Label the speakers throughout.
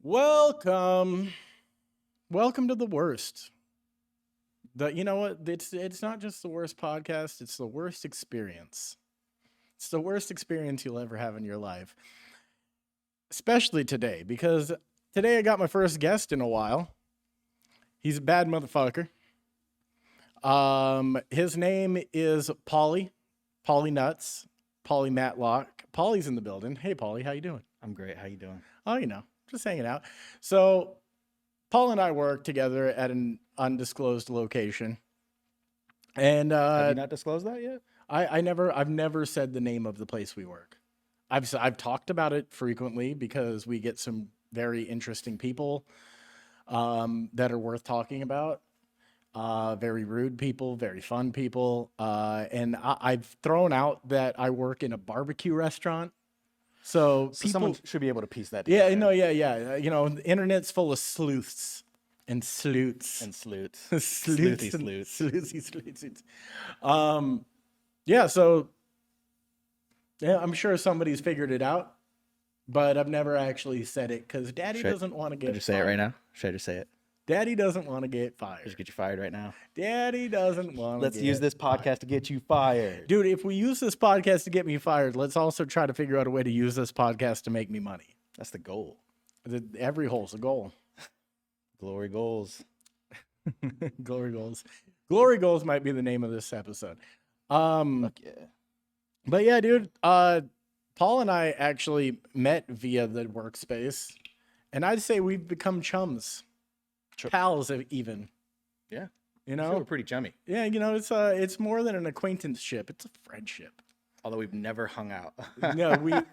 Speaker 1: Welcome. Welcome to the worst. You know what? It's not just the worst podcast, it's the worst experience. It's the worst experience you'll ever have in your life. Especially today, because today I got my first guest in a while. He's a bad motherfucker. His name is Paulie. Paulie Nuts. Paulie Matlock. Paulie's in the building. Hey Paulie, how you doing?
Speaker 2: I'm great. How you doing?
Speaker 1: Oh, just hanging out. So Paul and I work together at an undisclosed location. And
Speaker 2: Have you not disclosed that yet?
Speaker 1: I've never said the name of the place we work. I've talked about it frequently because we get some very interesting people that are worth talking about. Very rude people, very fun people. And I've thrown out that I work in a barbecue restaurant. So people,
Speaker 2: someone should be able to piece that
Speaker 1: yeah,
Speaker 2: together.
Speaker 1: yeah. The internet's full of sleuths and sleuts.
Speaker 2: And sleuths.
Speaker 1: Sleuthy
Speaker 2: sleuths.
Speaker 1: Sleuthy sleuths. Yeah, so yeah, I'm sure somebody's figured it out, but I've never actually said it because Daddy doesn't want to get
Speaker 2: Should I just say it right now? Should I just say it?
Speaker 1: Daddy doesn't want to get fired.
Speaker 2: Just get you fired right now.
Speaker 1: Daddy doesn't want to
Speaker 2: Let's use this podcast to get you fired.
Speaker 1: Dude, if we use this podcast to get me fired, let's also try to figure out a way to use this podcast to make me money.
Speaker 2: That's the goal.
Speaker 1: Every hole's a goal.
Speaker 2: Glory goals.
Speaker 1: Glory goals. Glory goals might be the name of this episode.
Speaker 2: Fuck yeah.
Speaker 1: But yeah, dude, Paul and I actually met via the workspace, and I'd say we've become chums. Pals even.
Speaker 2: Yeah.
Speaker 1: You
Speaker 2: I
Speaker 1: know?
Speaker 2: feel we're pretty chummy.
Speaker 1: Yeah, it's more than an acquaintanceship. It's a friendship.
Speaker 2: Although we've never hung out.
Speaker 1: No, we've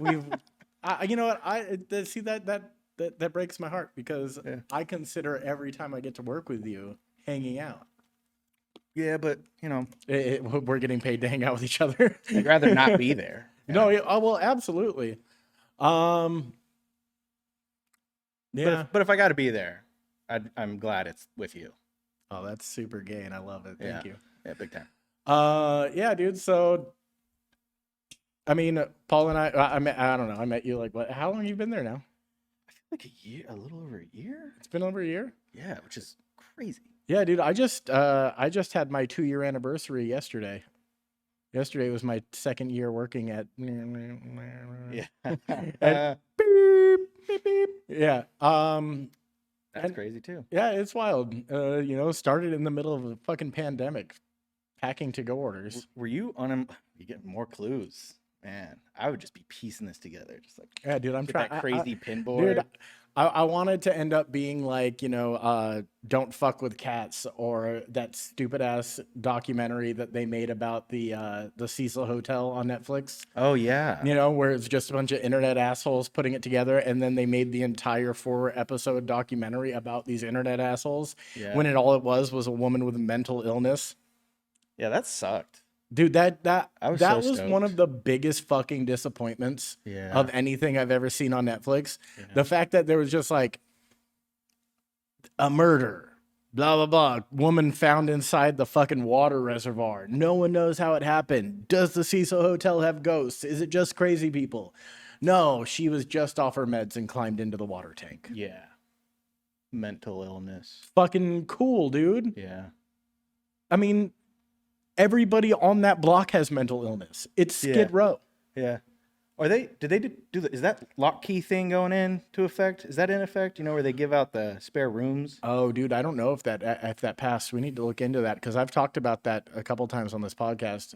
Speaker 1: you know what? See that breaks my heart because I consider every time I get to work with you hanging out.
Speaker 2: Yeah, but
Speaker 1: We're getting paid to hang out with each other.
Speaker 2: I'd rather not be there. Yeah.
Speaker 1: No, well, absolutely. Yeah.
Speaker 2: But if I got to be there, I'm glad it's with you.
Speaker 1: Oh, that's super gay, and I love it. Thank you.
Speaker 2: Yeah, big time.
Speaker 1: Yeah, dude. So, I mean, Paul and I don't know. I met you like what? How long have you been there now?
Speaker 2: I feel like a year, a little over a year.
Speaker 1: It's been over a year.
Speaker 2: Yeah, which is crazy.
Speaker 1: Yeah, dude. I just had my 2-year anniversary yesterday. Yesterday was my 2nd year working at.
Speaker 2: Yeah.
Speaker 1: At beep, beep, beep. Yeah.
Speaker 2: That's crazy too.
Speaker 1: Yeah, it's wild. Started in the middle of a fucking pandemic, packing to-go orders.
Speaker 2: Were you you get more clues, man? I would just be piecing this together, just like
Speaker 1: yeah, dude. I'm trying
Speaker 2: that crazy pinboard.
Speaker 1: Dude, I wanted to end up being like Don't Fuck with Cats or that stupid ass documentary that they made about the Cecil Hotel on Netflix.
Speaker 2: Oh yeah.
Speaker 1: Where it's just a bunch of internet assholes putting it together, and then they made the entire 4-episode documentary about these internet assholes.
Speaker 2: Yeah.
Speaker 1: When all it was a woman with mental illness.
Speaker 2: Yeah, that sucked.
Speaker 1: Dude, that was one of
Speaker 2: stoked.
Speaker 1: the biggest fucking disappointments
Speaker 2: Yeah.
Speaker 1: of anything I've ever seen on Netflix.
Speaker 2: Yeah.
Speaker 1: The fact that there was just like a murder, blah, blah, blah. Woman found inside the fucking water reservoir. No one knows how it happened. Does the Cecil Hotel have ghosts? Is it just crazy people? No, she was just off her meds and climbed into the water tank.
Speaker 2: Yeah. Mental illness.
Speaker 1: Fucking cool, dude.
Speaker 2: Yeah.
Speaker 1: I mean, everybody on that block has mental illness. It's Skid Row.
Speaker 2: Yeah. Did they do is that lock key thing going into effect? Is that in effect? Where they give out the spare rooms?
Speaker 1: Oh, dude, I don't know if that passed. We need to look into that because I've talked about that a couple times on this podcast.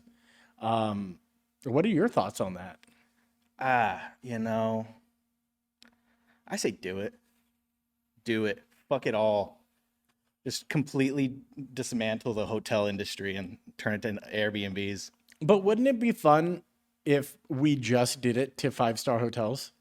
Speaker 1: What are your thoughts on that?
Speaker 2: I say do it. Do it. Fuck it all. Just completely dismantle the hotel industry and turn it into Airbnbs.
Speaker 1: But wouldn't it be fun if we just did it to 5-star hotels?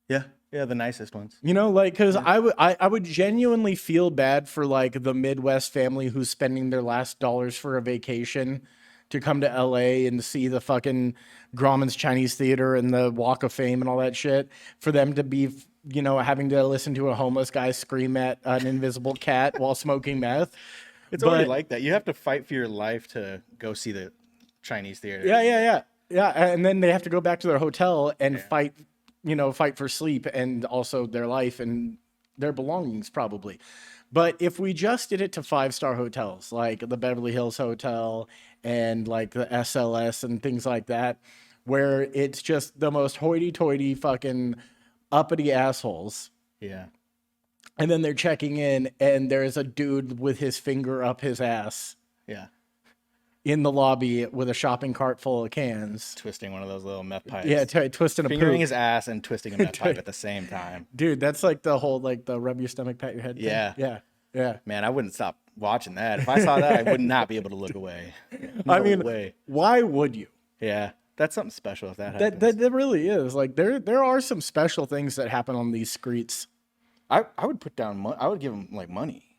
Speaker 2: Yeah. Yeah, the nicest ones.
Speaker 1: Because I would genuinely feel bad for like the Midwest family who's spending their last dollars for a vacation to come to LA and see the fucking Grauman's Chinese Theater and the Walk of Fame and all that shit. For them to be, having to listen to a homeless guy scream at an invisible cat while smoking meth.
Speaker 2: It's already like that. You have to fight for your life to go see the Chinese theater.
Speaker 1: Yeah. And then they have to go back to their hotel and fight fight for sleep and also their life and their belongings probably. But if we just did it to 5-star hotels, like the Beverly Hills Hotel and like the SLS and things like that, where it's just the most hoity-toity fucking uppity assholes,
Speaker 2: Yeah.
Speaker 1: and then they're checking in and there's a dude with his finger up his ass
Speaker 2: Yeah.
Speaker 1: in the lobby with a shopping cart full of cans.
Speaker 2: Twisting one of those little meth pipes.
Speaker 1: Yeah, twisting a
Speaker 2: Fingering
Speaker 1: poop.
Speaker 2: his ass and twisting a meth pipe at the same time.
Speaker 1: Dude, that's like the whole, like the rub your stomach, pat your head thing.
Speaker 2: Yeah.
Speaker 1: Yeah. Yeah.
Speaker 2: Man, I wouldn't stop watching that. If I saw that, I would not be able to look away.
Speaker 1: I
Speaker 2: No
Speaker 1: mean,
Speaker 2: way.
Speaker 1: why would you?
Speaker 2: Yeah. That's something special if that happens.
Speaker 1: That really is. Like there are some special things that happen on these streets.
Speaker 2: I would put down money. I would give him like money.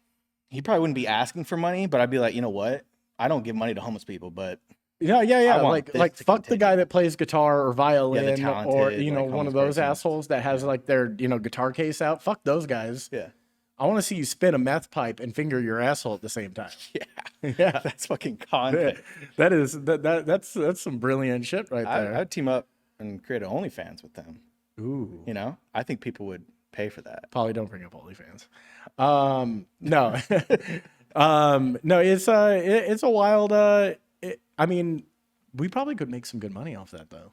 Speaker 2: He probably wouldn't be asking for money, but I'd be like, you know what? I don't give money to homeless people, but
Speaker 1: Yeah.
Speaker 2: I want this
Speaker 1: Like
Speaker 2: to
Speaker 1: fuck the
Speaker 2: continue.
Speaker 1: guy that plays guitar or violin
Speaker 2: talented,
Speaker 1: or
Speaker 2: like,
Speaker 1: one
Speaker 2: homeless
Speaker 1: of those
Speaker 2: person.
Speaker 1: assholes that has like their guitar case out. Fuck those guys.
Speaker 2: yeah.
Speaker 1: I want to see you spin a meth pipe and finger your asshole at the same time.
Speaker 2: Yeah.
Speaker 1: Yeah.
Speaker 2: That's fucking content.
Speaker 1: That's some brilliant shit right there.
Speaker 2: I'd team up and create an OnlyFans with them.
Speaker 1: Ooh.
Speaker 2: You know? I think people would pay for that.
Speaker 1: Probably don't bring up OnlyFans. No. No, it's a wild I mean, we probably could make some good money off that though.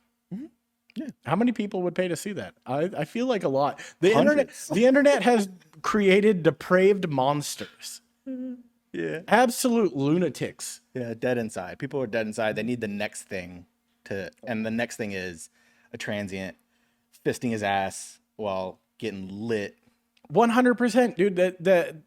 Speaker 2: Yeah.
Speaker 1: How many people would pay to see that? I feel like a lot.
Speaker 2: Hundreds.
Speaker 1: The internet has created depraved monsters.
Speaker 2: Yeah.
Speaker 1: Absolute lunatics.
Speaker 2: Yeah, dead inside. People are dead inside. They need the next thing and the next thing is a transient fisting his ass while getting lit.
Speaker 1: 100%, dude. That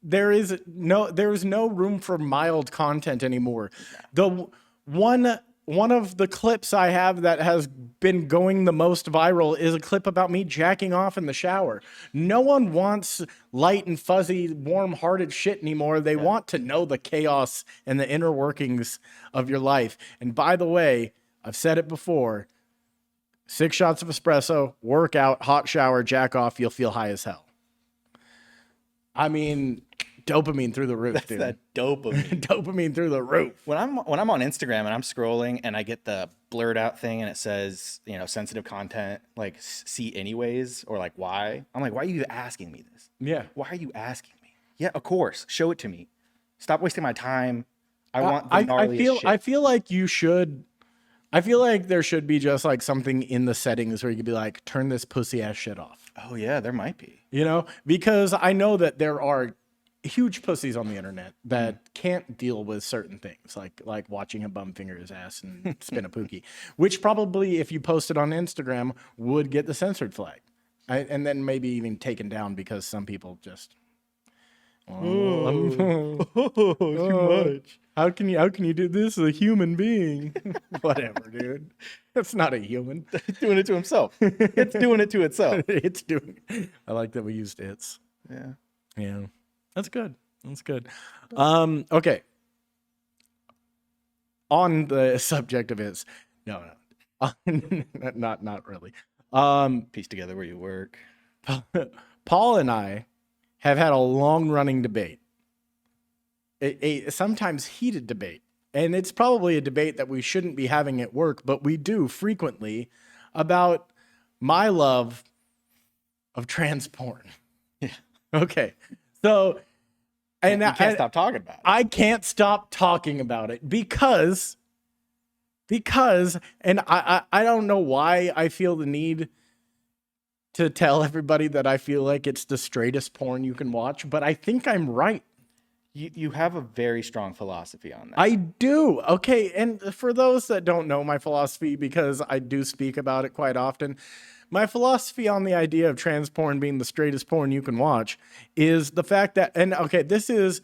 Speaker 1: there is no room for mild content anymore. The one of the clips I have that has been going the most viral is a clip about me jacking off in the shower. No one wants light and fuzzy, warm-hearted shit anymore. They want to know the chaos and the inner workings of your life. And by the way, I've said it before, 6 shots of espresso, workout, hot shower, jack off, you'll feel high as hell. I mean, dopamine through the roof, dude.
Speaker 2: That dopamine.
Speaker 1: Dopamine through the roof.
Speaker 2: When I'm on Instagram and I'm scrolling and I get the blurred out thing and it says, sensitive content, like see anyways, or like why? I'm like, why are you asking me this?
Speaker 1: Yeah.
Speaker 2: Why are you asking me? Yeah, of course. Show it to me. Stop wasting my time. I want the
Speaker 1: I
Speaker 2: gnarliest
Speaker 1: feel
Speaker 2: shit.
Speaker 1: I feel like you should. I feel like there should be just like something in the settings where you could be like, turn this pussy ass shit off.
Speaker 2: Oh yeah, there might be.
Speaker 1: Because I know that there are huge pussies on the internet that can't deal with certain things, like watching a bum finger his ass and spin a pookie, which probably if you post it on Instagram would get the censored flag, and then maybe even taken down because some people just.
Speaker 2: Too much.
Speaker 1: How can you do this as a human being? Whatever, dude. That's not a human.
Speaker 2: It's doing it to himself. It's doing it to itself.
Speaker 1: It's doing. I like that we used it's.
Speaker 2: Yeah.
Speaker 1: Yeah, that's good. That's good. Okay. On the subject of it's, no, not really.
Speaker 2: Piece together where you work.
Speaker 1: Paul and I have had a long-running debate, a sometimes heated debate, and it's probably a debate that we shouldn't be having at work, but we do frequently, about my love of trans porn.
Speaker 2: Yeah.
Speaker 1: Okay, so and
Speaker 2: You can't stop talking about it.
Speaker 1: I can't stop talking about it because and I don't know why I feel the need to tell everybody that I feel like it's the straightest porn you can watch, but I think I'm right.
Speaker 2: You have a very strong philosophy on that.
Speaker 1: I do. Okay, and for those that don't know my philosophy, because I do speak about it quite often, my philosophy on the idea of trans porn being the straightest porn you can watch is the fact that, and okay, this is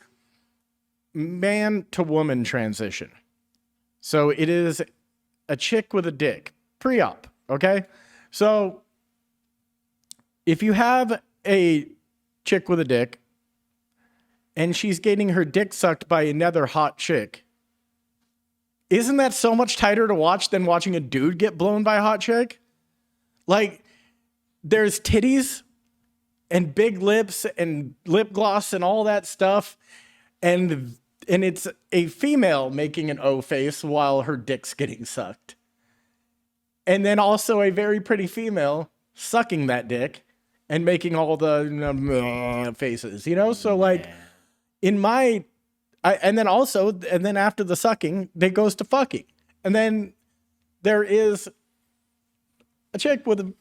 Speaker 1: man to woman transition. So it is a chick with a dick, pre-op, okay? So if you have a chick with a dick and she's getting her dick sucked by another hot chick, isn't that so much tighter to watch than watching a dude get blown by a hot chick? Like, there's titties and big lips and lip gloss and all that stuff, and it's a female making an O face while her dick's getting sucked. And then also a very pretty female sucking that dick and making all the faces, you know? So like
Speaker 2: Man.
Speaker 1: in my, and then after the sucking, it goes to fucking. And then there is a chick with a,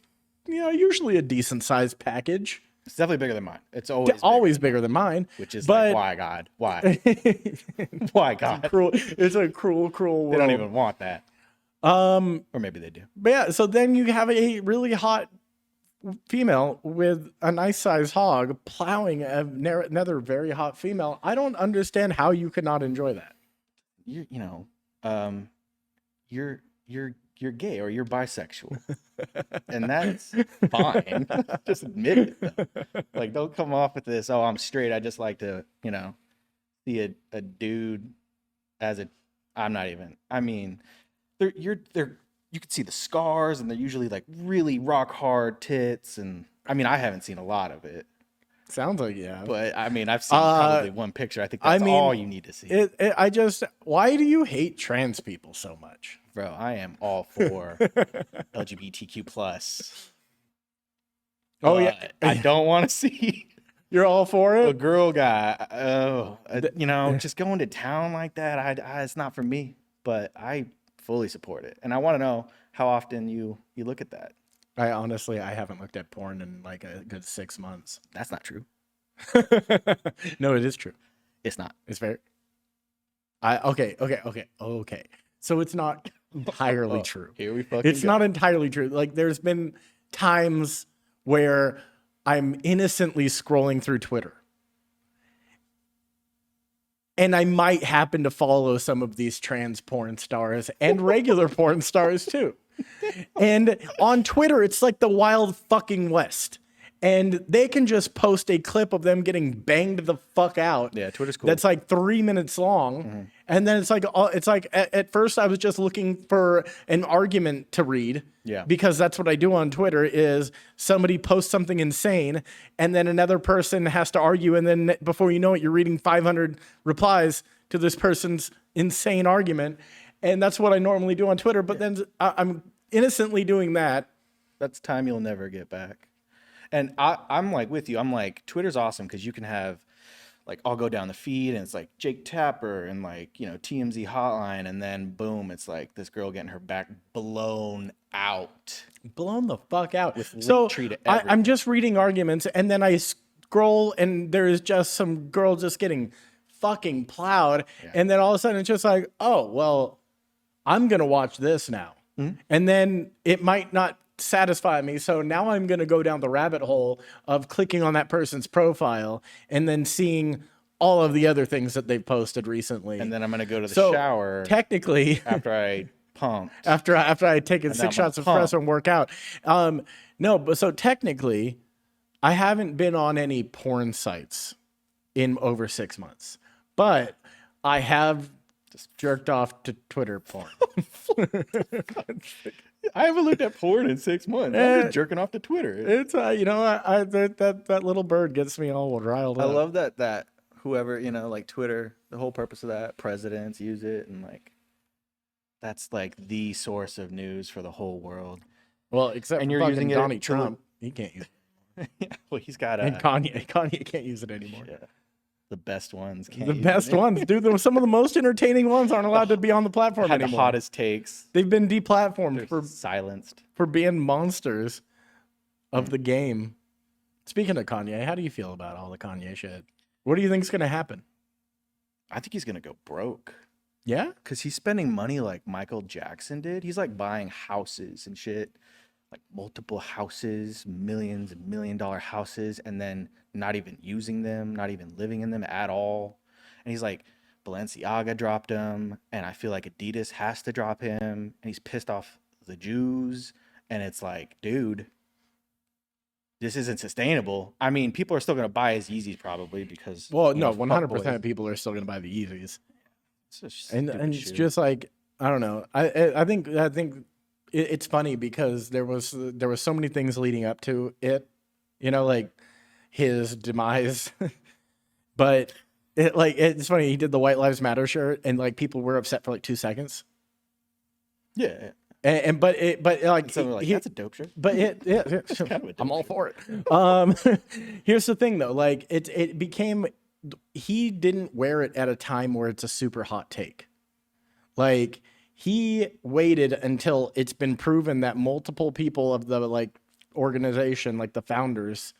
Speaker 1: usually a decent sized package.
Speaker 2: It's definitely bigger than mine. It's always
Speaker 1: Always bigger than mine.
Speaker 2: which is
Speaker 1: but
Speaker 2: like, why God? Why? Why God?
Speaker 1: It's a cruel world.
Speaker 2: They don't even want that. Or maybe they do.
Speaker 1: But yeah, so then you have a really hot female with a nice sized hog plowing another very hot female. I don't understand how you could not enjoy that.
Speaker 2: You're gay or you're bisexual, and that's fine. Just admit it. Like, don't come off with this. Oh, I'm straight. I just like to, see a dude as a. I'm not even. I mean, you can see the scars, and they're usually like really rock hard tits, and I mean, I haven't seen a lot of it.
Speaker 1: Sounds like yeah.
Speaker 2: But I mean, I've seen probably one picture. I think that's all you need to see.
Speaker 1: Why do you hate trans people so much?
Speaker 2: Bro, I am all for LGBTQ plus.
Speaker 1: Oh yeah,
Speaker 2: I don't want to see
Speaker 1: you're all for it.
Speaker 2: a girl guy. Just going to town like that. It's not for me. But I fully support it, and I want to know how often you look at that.
Speaker 1: I haven't looked at porn in like a good 6 months.
Speaker 2: That's not true.
Speaker 1: No, it is true.
Speaker 2: It's not.
Speaker 1: It's very. Okay. So it's not entirely true.
Speaker 2: Here we fucking
Speaker 1: It's
Speaker 2: go.
Speaker 1: not entirely true. Like there's been times where I'm innocently scrolling through Twitter. And I might happen to follow some of these trans porn stars and regular porn stars too. And on Twitter, it's like the wild fucking west. And they can just post a clip of them getting banged the fuck out.
Speaker 2: Yeah, Twitter's cool.
Speaker 1: That's like 3 minutes long. Mm-hmm. And then it's like at first I was just looking for an argument to read.
Speaker 2: Yeah.
Speaker 1: Because that's what I do on Twitter is somebody posts something insane and then another person has to argue. And then before you know it, you're reading 500 replies to this person's insane argument. And that's what I normally do on Twitter. But then I'm innocently doing that.
Speaker 2: That's time you'll never get back. And I'm like with you. I'm like, Twitter's awesome because you can have, like, I'll go down the feed and it's like Jake Tapper and like, TMZ Hotline. And then boom, it's like this girl getting her back blown out.
Speaker 1: Blown the fuck out.
Speaker 2: So
Speaker 1: I'm just reading arguments and then I scroll and there is just some girl just getting fucking plowed. Yeah. And then all of a sudden it's just like, oh, well, I'm going to watch this now. Mm-hmm. And then it might not satisfy me. So now I'm going to go down the rabbit hole of clicking on that person's profile and then seeing all of the other things that they've posted recently.
Speaker 2: And then I'm going to go to the shower.
Speaker 1: Technically,
Speaker 2: after I pumped.
Speaker 1: after I take 6 shots of espresso and work out. No, but so technically, I haven't been on any porn sites in over 6 months, but I have just jerked off to Twitter porn.
Speaker 2: I haven't looked at porn in 6 months. I'm just jerking off to Twitter.
Speaker 1: It's that little bird gets me all riled up.
Speaker 2: I love that whoever, like Twitter, the whole purpose of that, presidents use it, and like that's like the source of news for the whole world.
Speaker 1: Well, except
Speaker 2: you're using
Speaker 1: Donald Trump, he can't use it.
Speaker 2: Yeah, well, he's got
Speaker 1: and Kanye can't use it anymore.
Speaker 2: Yeah. The best ones can't.
Speaker 1: The best ones, dude. Some of the most entertaining ones aren't allowed to be on the platform
Speaker 2: anymore.
Speaker 1: The
Speaker 2: hottest takes.
Speaker 1: They've been deplatformed for
Speaker 2: silenced
Speaker 1: for being monsters of the game. Speaking of Kanye, how do you feel about all the Kanye shit? What do you think is going to happen?
Speaker 2: I think he's going to go broke.
Speaker 1: Yeah,
Speaker 2: because he's spending money like Michael Jackson did. He's like buying houses and shit, like multiple houses, millions and $1 million houses, and then not even using them, not even living in them at all. And he's like, Balenciaga dropped him, and I feel like Adidas has to drop him, and he's pissed off the Jews. And it's like, dude, this isn't sustainable. I mean, people are still going to buy his Yeezys probably because...
Speaker 1: Well, no, 100% people are still going to buy the Yeezys. And it's just like, I don't know. I think it's funny because there was so many things leading up to it, like his demise. But it's funny. He did the White Lives Matter shirt, and like people were upset for like 2 seconds.
Speaker 2: Yeah.
Speaker 1: but like
Speaker 2: So we're like, that's a dope shirt.
Speaker 1: but
Speaker 2: kind of a
Speaker 1: I'm all
Speaker 2: dope
Speaker 1: for it. Here's the thing though, like it became, he didn't wear it at a time where it's a super hot take. Like he waited until it's been proven that multiple people of the like organization, like the founders,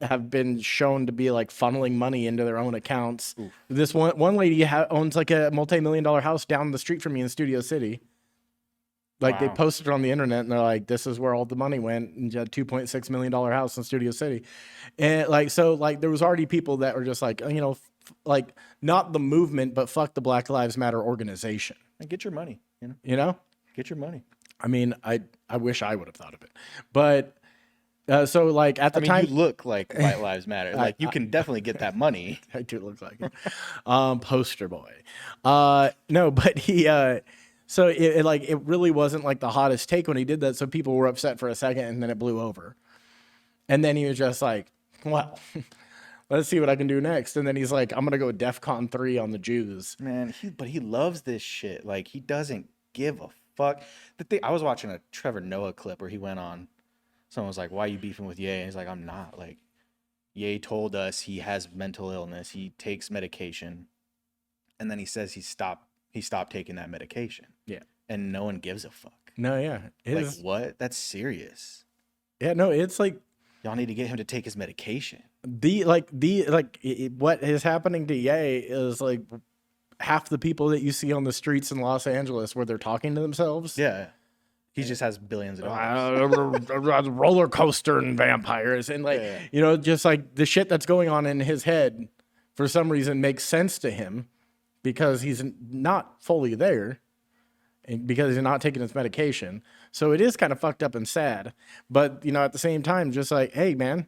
Speaker 1: have been shown to be like funneling money into their own accounts.
Speaker 2: Oof.
Speaker 1: This one lady owns like a multi-million-dollar house down the street from me in Studio City. Like they
Speaker 2: Wow.
Speaker 1: posted it on the internet and they're like, this is where all the money went, and you had $2.6 million house in Studio City. And like, so like there was already people that were just like, you know, like not the movement, but fuck the Black Lives Matter organization.
Speaker 2: And get your money,
Speaker 1: You know?
Speaker 2: get your money.
Speaker 1: I mean, I wish I would have thought of it, but so like at the
Speaker 2: I mean,
Speaker 1: time,
Speaker 2: you look like White Lives Matter. Like you can definitely get that money.
Speaker 1: I do look like it. Poster boy. No, but he, so it really wasn't like the hottest take when he did that. So people were upset for a second and then it blew over. And then he was just like, well, let's see what I can do next. And then he's like, I'm going to go DEFCON 3 on the Jews.
Speaker 2: Man, but he loves this shit. Like he doesn't give a fuck. I was watching a Trevor Noah clip where he went on. Someone was like, "Why are you beefing with Ye?" And he's like, "I'm not. Like, Ye told us he has mental illness. He takes medication, and then he says he stopped taking that medication.
Speaker 1: Yeah.
Speaker 2: And no one gives a fuck.
Speaker 1: No, yeah.
Speaker 2: Like what? That's serious.
Speaker 1: Yeah, no, it's like
Speaker 2: Y'all need to get him to take his medication.
Speaker 1: what is happening to Ye is like half the people that you see on the streets in Los Angeles where they're talking to themselves.
Speaker 2: Yeah. He just has billions of dollars.
Speaker 1: Roller coaster and vampires and like
Speaker 2: Yeah.
Speaker 1: you know, just like the shit that's going on in his head for some reason makes sense to him because he's not fully there and because he's not taking his medication. So it is kind of fucked up and sad, but you know, at the same time, just like, hey man,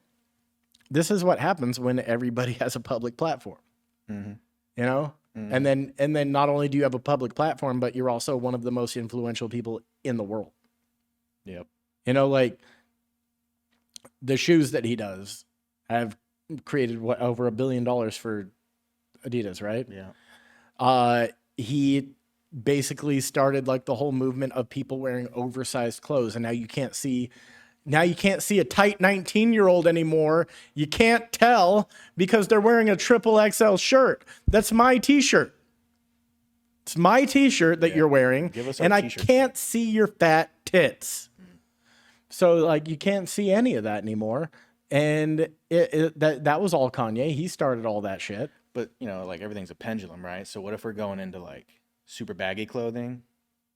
Speaker 1: this is what happens when everybody has a public platform.
Speaker 2: Mm-hmm.
Speaker 1: You know. And then not only do you have a public platform, but you're also one of the most influential people in the world.
Speaker 2: Yep.
Speaker 1: You know, like the shoes that he does have created what, over $1 billion for Adidas, right?
Speaker 2: Yeah.
Speaker 1: He basically started like the whole movement of people wearing oversized clothes, and now you can't see a tight 19-year-old anymore. You can't tell because they're wearing a XXL shirt. That's my t-shirt. It's my t-shirt that you're wearing,
Speaker 2: Give us our
Speaker 1: and I
Speaker 2: t-shirts.
Speaker 1: can't see your fat tits. So like you can't see any of that anymore. And that was all Kanye. He started all that shit.
Speaker 2: But you know, like everything's a pendulum, right? So what if we're going into like super baggy clothing,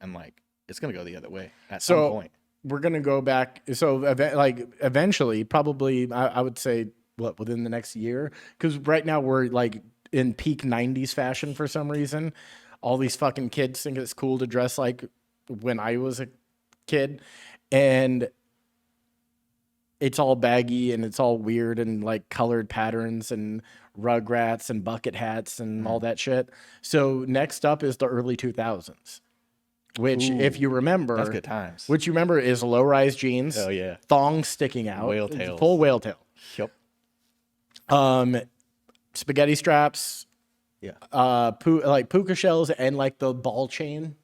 Speaker 2: and like it's gonna go the other way at some point.
Speaker 1: We're gonna go back. So like eventually, probably I would say within the next year, because right now we're like in peak '90s fashion for some reason. All these fucking kids think it's cool to dress like when I was a kid, and it's all baggy and it's all weird and like colored patterns and Rugrats and bucket hats and all that shit. So next up is the early 2000s, which if you remember,
Speaker 2: That's good times.
Speaker 1: which you remember is low-rise jeans,
Speaker 2: Oh yeah.
Speaker 1: thongs sticking out,
Speaker 2: Whale tails.
Speaker 1: full whale tail,
Speaker 2: Yep.
Speaker 1: spaghetti straps,
Speaker 2: Yeah.
Speaker 1: like puka shells and like the ball chain.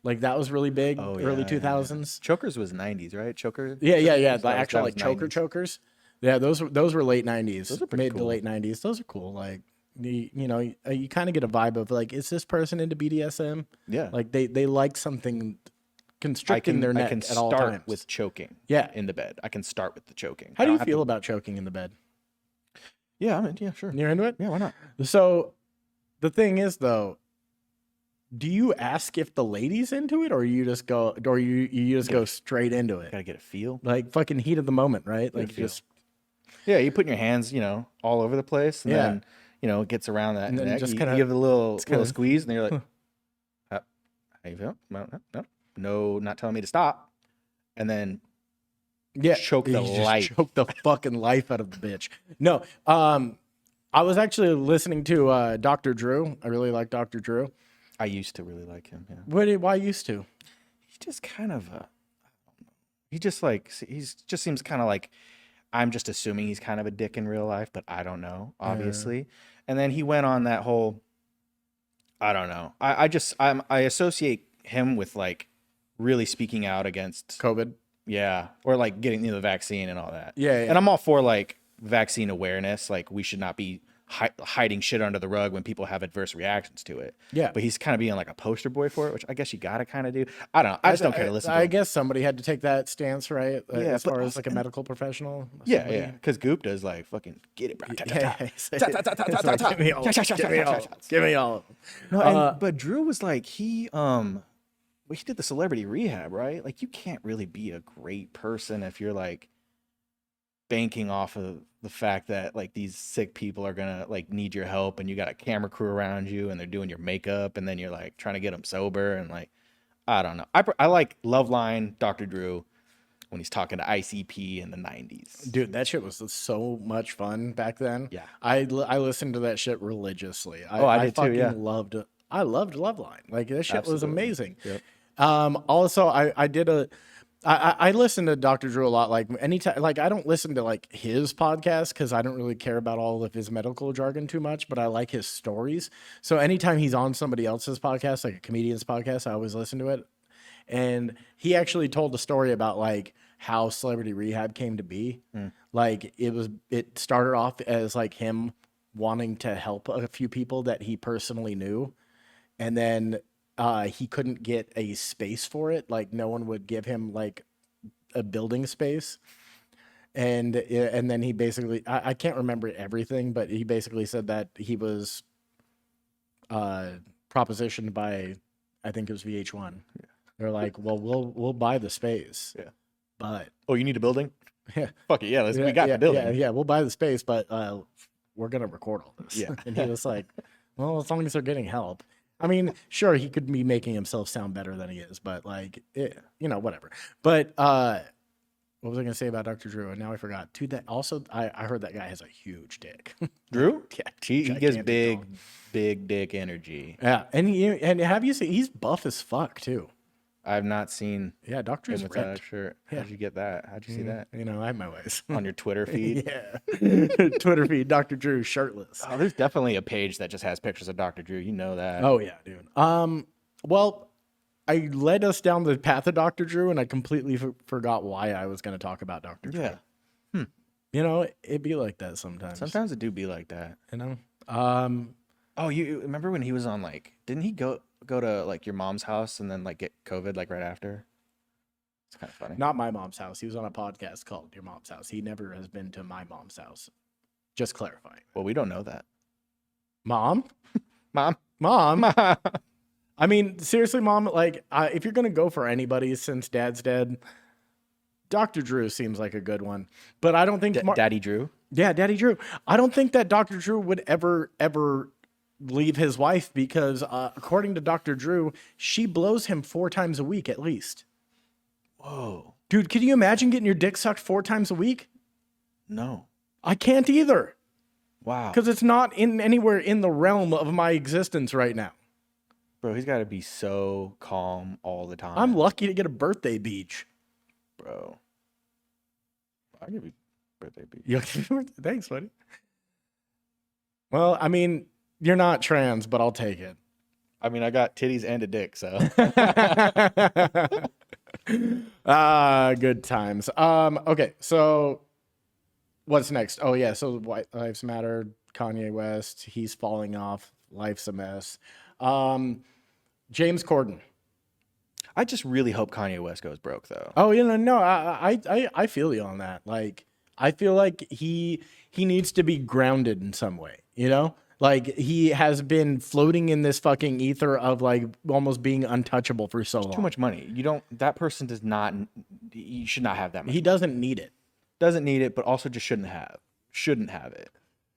Speaker 1: Like that was really big
Speaker 2: Oh,
Speaker 1: early
Speaker 2: yeah,
Speaker 1: 2000s.
Speaker 2: Chokers was 90s, right? Choker.
Speaker 1: Yeah. The
Speaker 2: That
Speaker 1: actual
Speaker 2: was
Speaker 1: like choker
Speaker 2: 90s.
Speaker 1: chokers. Yeah, those were late 90s,
Speaker 2: Those are pretty
Speaker 1: mid to
Speaker 2: cool.
Speaker 1: late 90s. Those are cool. Like you know, you kind of get a vibe of like, is this person into BDSM?
Speaker 2: Yeah.
Speaker 1: Like they like something constricting their neck
Speaker 2: I can
Speaker 1: at all
Speaker 2: start
Speaker 1: times.
Speaker 2: with choking.
Speaker 1: Yeah.
Speaker 2: In the bed. I can start with the choking.
Speaker 1: How
Speaker 2: I
Speaker 1: do you
Speaker 2: don't have
Speaker 1: feel
Speaker 2: to-
Speaker 1: about choking in the bed?
Speaker 2: Yeah, I mean, yeah, sure.
Speaker 1: You're into it?
Speaker 2: Yeah, why not?
Speaker 1: So the thing is though, do you ask if the lady's into it or you just go go straight into it?
Speaker 2: Gotta get a feel.
Speaker 1: Like fucking heat of the moment, right? Like
Speaker 2: feel.
Speaker 1: just
Speaker 2: Yeah, you put your hands, you know, all over the place, and
Speaker 1: Yeah.
Speaker 2: then you know it gets around that
Speaker 1: And then
Speaker 2: neck.
Speaker 1: just
Speaker 2: You
Speaker 1: kinda-
Speaker 2: give it a little
Speaker 1: kinda-
Speaker 2: squeeze, and you're like, how you feel? No, not telling me to stop. And then
Speaker 1: yeah,
Speaker 2: choke the
Speaker 1: you just
Speaker 2: life.
Speaker 1: choke the fucking life out of the bitch. No, I was actually listening to Dr. Drew. I really like Dr. Drew.
Speaker 2: I used to really like him. Yeah,
Speaker 1: Why used to?
Speaker 2: he's just kind of he just like just seems kind of like I'm just assuming he's kind of a dick in real life, but I don't know, obviously. And then he went on that whole I don't know. I associate him with like really speaking out against,
Speaker 1: COVID.
Speaker 2: yeah, or like getting the vaccine and all that.
Speaker 1: Yeah, yeah.
Speaker 2: And I'm all for like vaccine awareness. Like we should not be hiding shit under the rug when people have adverse reactions to it.
Speaker 1: Yeah.
Speaker 2: But he's kind of being like a poster boy for it, which I guess you gotta kind of do. I don't know. I just don't care to listen to
Speaker 1: I
Speaker 2: him.
Speaker 1: guess somebody had to take that stance, right?
Speaker 2: Yeah,
Speaker 1: As
Speaker 2: but
Speaker 1: far as
Speaker 2: also-
Speaker 1: like a medical professional.
Speaker 2: Yeah,
Speaker 1: somebody.
Speaker 2: yeah. Because Goop does like fucking get it, bro.
Speaker 1: Yeah. He's like, give me all. Give me all. Give me all.
Speaker 2: No, and, but Drew was like well, he did the celebrity rehab, right? Like you can't really be a great person if you're like banking off of the fact that like these sick people are gonna like need your help, and you got a camera crew around you, and they're doing your makeup, and then you're like trying to get them sober, and like I don't know. I like Loveline, Dr. Drew when he's talking to ICP in the 90s.
Speaker 1: Dude, that shit was so much fun back then.
Speaker 2: Yeah.
Speaker 1: I listened to that shit religiously.
Speaker 2: I did too,
Speaker 1: fucking
Speaker 2: yeah.
Speaker 1: loved it. I loved Loveline. Like that shit was
Speaker 2: Absolutely.
Speaker 1: amazing.
Speaker 2: Yep.
Speaker 1: Also, I listen to Dr. Drew a lot. Like anytime, like I don't listen to like his podcast because I don't really care about all of his medical jargon too much, but I like his stories. So anytime he's on somebody else's podcast, like a comedian's podcast, I always listen to it. And he actually told a story about like how celebrity rehab came to be. Like it started off as like him wanting to help a few people that he personally knew, and then he couldn't get a space for it. Like no one would give him like a building space. And then he basically, I can't remember everything, but he basically said that he was propositioned by, I think it was VH1. Yeah. They're like, well, we'll buy the space.
Speaker 2: Yeah.
Speaker 1: But
Speaker 2: Oh, you need a building?
Speaker 1: yeah,
Speaker 2: Fuck it, yeah. We got the building.
Speaker 1: yeah, we'll buy the space, but we're gonna record all this.
Speaker 2: Yeah.
Speaker 1: And he was like, well, as long as they're getting help. I mean, sure, he could be making himself sound better than he is, but like, whatever. But what was I gonna say about Dr. Drew? And now I forgot. Dude, that also, I heard that guy has a huge dick.
Speaker 2: Drew?
Speaker 1: Yeah,
Speaker 2: He gives
Speaker 1: gigantic
Speaker 2: big,
Speaker 1: dog.
Speaker 2: big dick energy.
Speaker 1: Yeah, and have you seen? He's buff as fuck too.
Speaker 2: I've not seen
Speaker 1: Yeah, Dr.
Speaker 2: him
Speaker 1: Drew's
Speaker 2: without a
Speaker 1: ripped.
Speaker 2: shirt.
Speaker 1: Yeah.
Speaker 2: How'd you get that? How'd you see that?
Speaker 1: I have my ways.
Speaker 2: On your Twitter feed?
Speaker 1: Yeah, Twitter feed, Dr. Drew shirtless.
Speaker 2: Oh, there's definitely a page that just has pictures of Dr. Drew. You know that.
Speaker 1: Oh yeah, dude. Well, I led us down the path of Dr. Drew, and I completely forgot why I was going to talk about Dr. Drew.
Speaker 2: Yeah.
Speaker 1: It'd be like that sometimes.
Speaker 2: Sometimes it do be like that.
Speaker 1: Oh,
Speaker 2: you remember when he was on like, didn't he go to like your mom's house and then like get COVID like right after? It's kind of funny.
Speaker 1: not my mom's house. He was on a podcast called Your Mom's House. He never has been to my mom's house. Just clarifying.
Speaker 2: Well, we don't know that.
Speaker 1: Mom?
Speaker 2: Mom?
Speaker 1: Mom? I mean, seriously, Mom, like, if you're going to go for anybody since Dad's dead, Dr. Drew seems like a good one. But I don't think...
Speaker 2: Daddy Drew?
Speaker 1: Yeah, Daddy Drew. I don't think that Dr. Drew would ever leave his wife because, according to Dr. Drew, she blows him 4 times a week at least.
Speaker 2: Whoa.
Speaker 1: Dude, can you imagine getting your dick sucked 4 times a week?
Speaker 2: No.
Speaker 1: I can't either.
Speaker 2: Wow.
Speaker 1: Because it's not anywhere in the realm of my existence right now.
Speaker 2: Bro, he's got to be so calm all the time.
Speaker 1: I'm lucky to get a birthday beach.
Speaker 2: Bro. I'll give you birthday beach.
Speaker 1: Thanks, buddy. Well, I mean, you're not trans, but I'll take it.
Speaker 2: I mean, I got titties and a dick, so.
Speaker 1: Good times. Okay, so what's next? Oh yeah, so White Lives Matter, Kanye West, he's falling off, life's a mess. James Corden.
Speaker 2: I just really hope Kanye West goes broke, though.
Speaker 1: Oh, no, I feel you on that. Like, I feel like he needs to be grounded in some way, you know? Like, he has been floating in this fucking ether of, like, almost being untouchable for so long.
Speaker 2: Too much money. That person does not, you should not have that much.
Speaker 1: He doesn't need it.
Speaker 2: Doesn't need it, but also just shouldn't have it.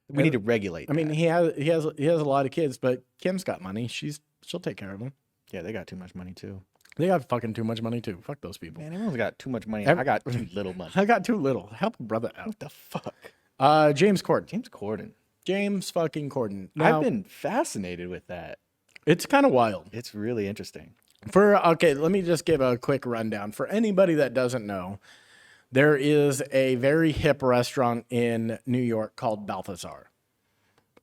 Speaker 2: We need to regulate
Speaker 1: I mean, he has a lot of kids, but Kim's got money. She'll take care of them.
Speaker 2: Yeah, they got too much money, too.
Speaker 1: They got fucking too much money, too. Fuck those people.
Speaker 2: Man, everyone's got too much money. I got too little money.
Speaker 1: I got too little. Help a brother out.
Speaker 2: What the fuck?
Speaker 1: James Corden.
Speaker 2: James Corden.
Speaker 1: James fucking Corden. Now,
Speaker 2: I've been fascinated with that.
Speaker 1: it's kind of wild.
Speaker 2: It's really interesting.
Speaker 1: Okay, let me just give a quick rundown. For anybody that doesn't know, there is a very hip restaurant in New York called Balthazar,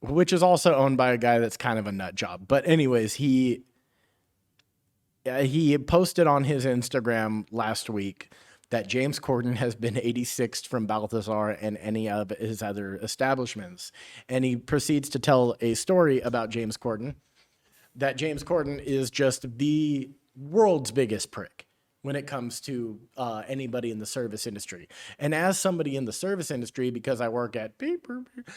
Speaker 1: which is also owned by a guy that's kind of a nut job. But anyways, he he posted on his Instagram last week that James Corden has been 86th from Balthazar and any of his other establishments. And he proceeds to tell a story about James Corden, that James Corden is just the world's biggest prick when it comes to anybody in the service industry. And as somebody in the service industry, because I work at beep, beep, beep,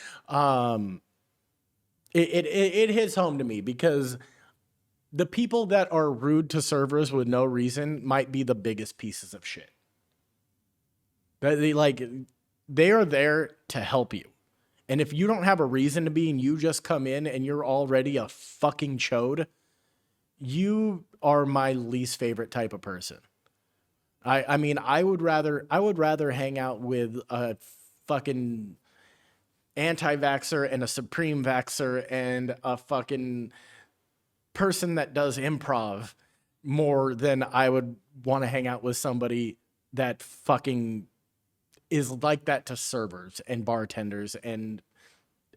Speaker 1: it hits home to me because the people that are rude to servers with no reason might be the biggest pieces of shit. They are there to help you. And if you don't have a reason to be and you just come in and you're already a fucking chode, you are my least favorite type of person. I mean, I would rather hang out with a fucking anti-vaxxer and a supreme vaxxer and a fucking person that does improv more than I would want to hang out with somebody that fucking is like that to servers and bartenders and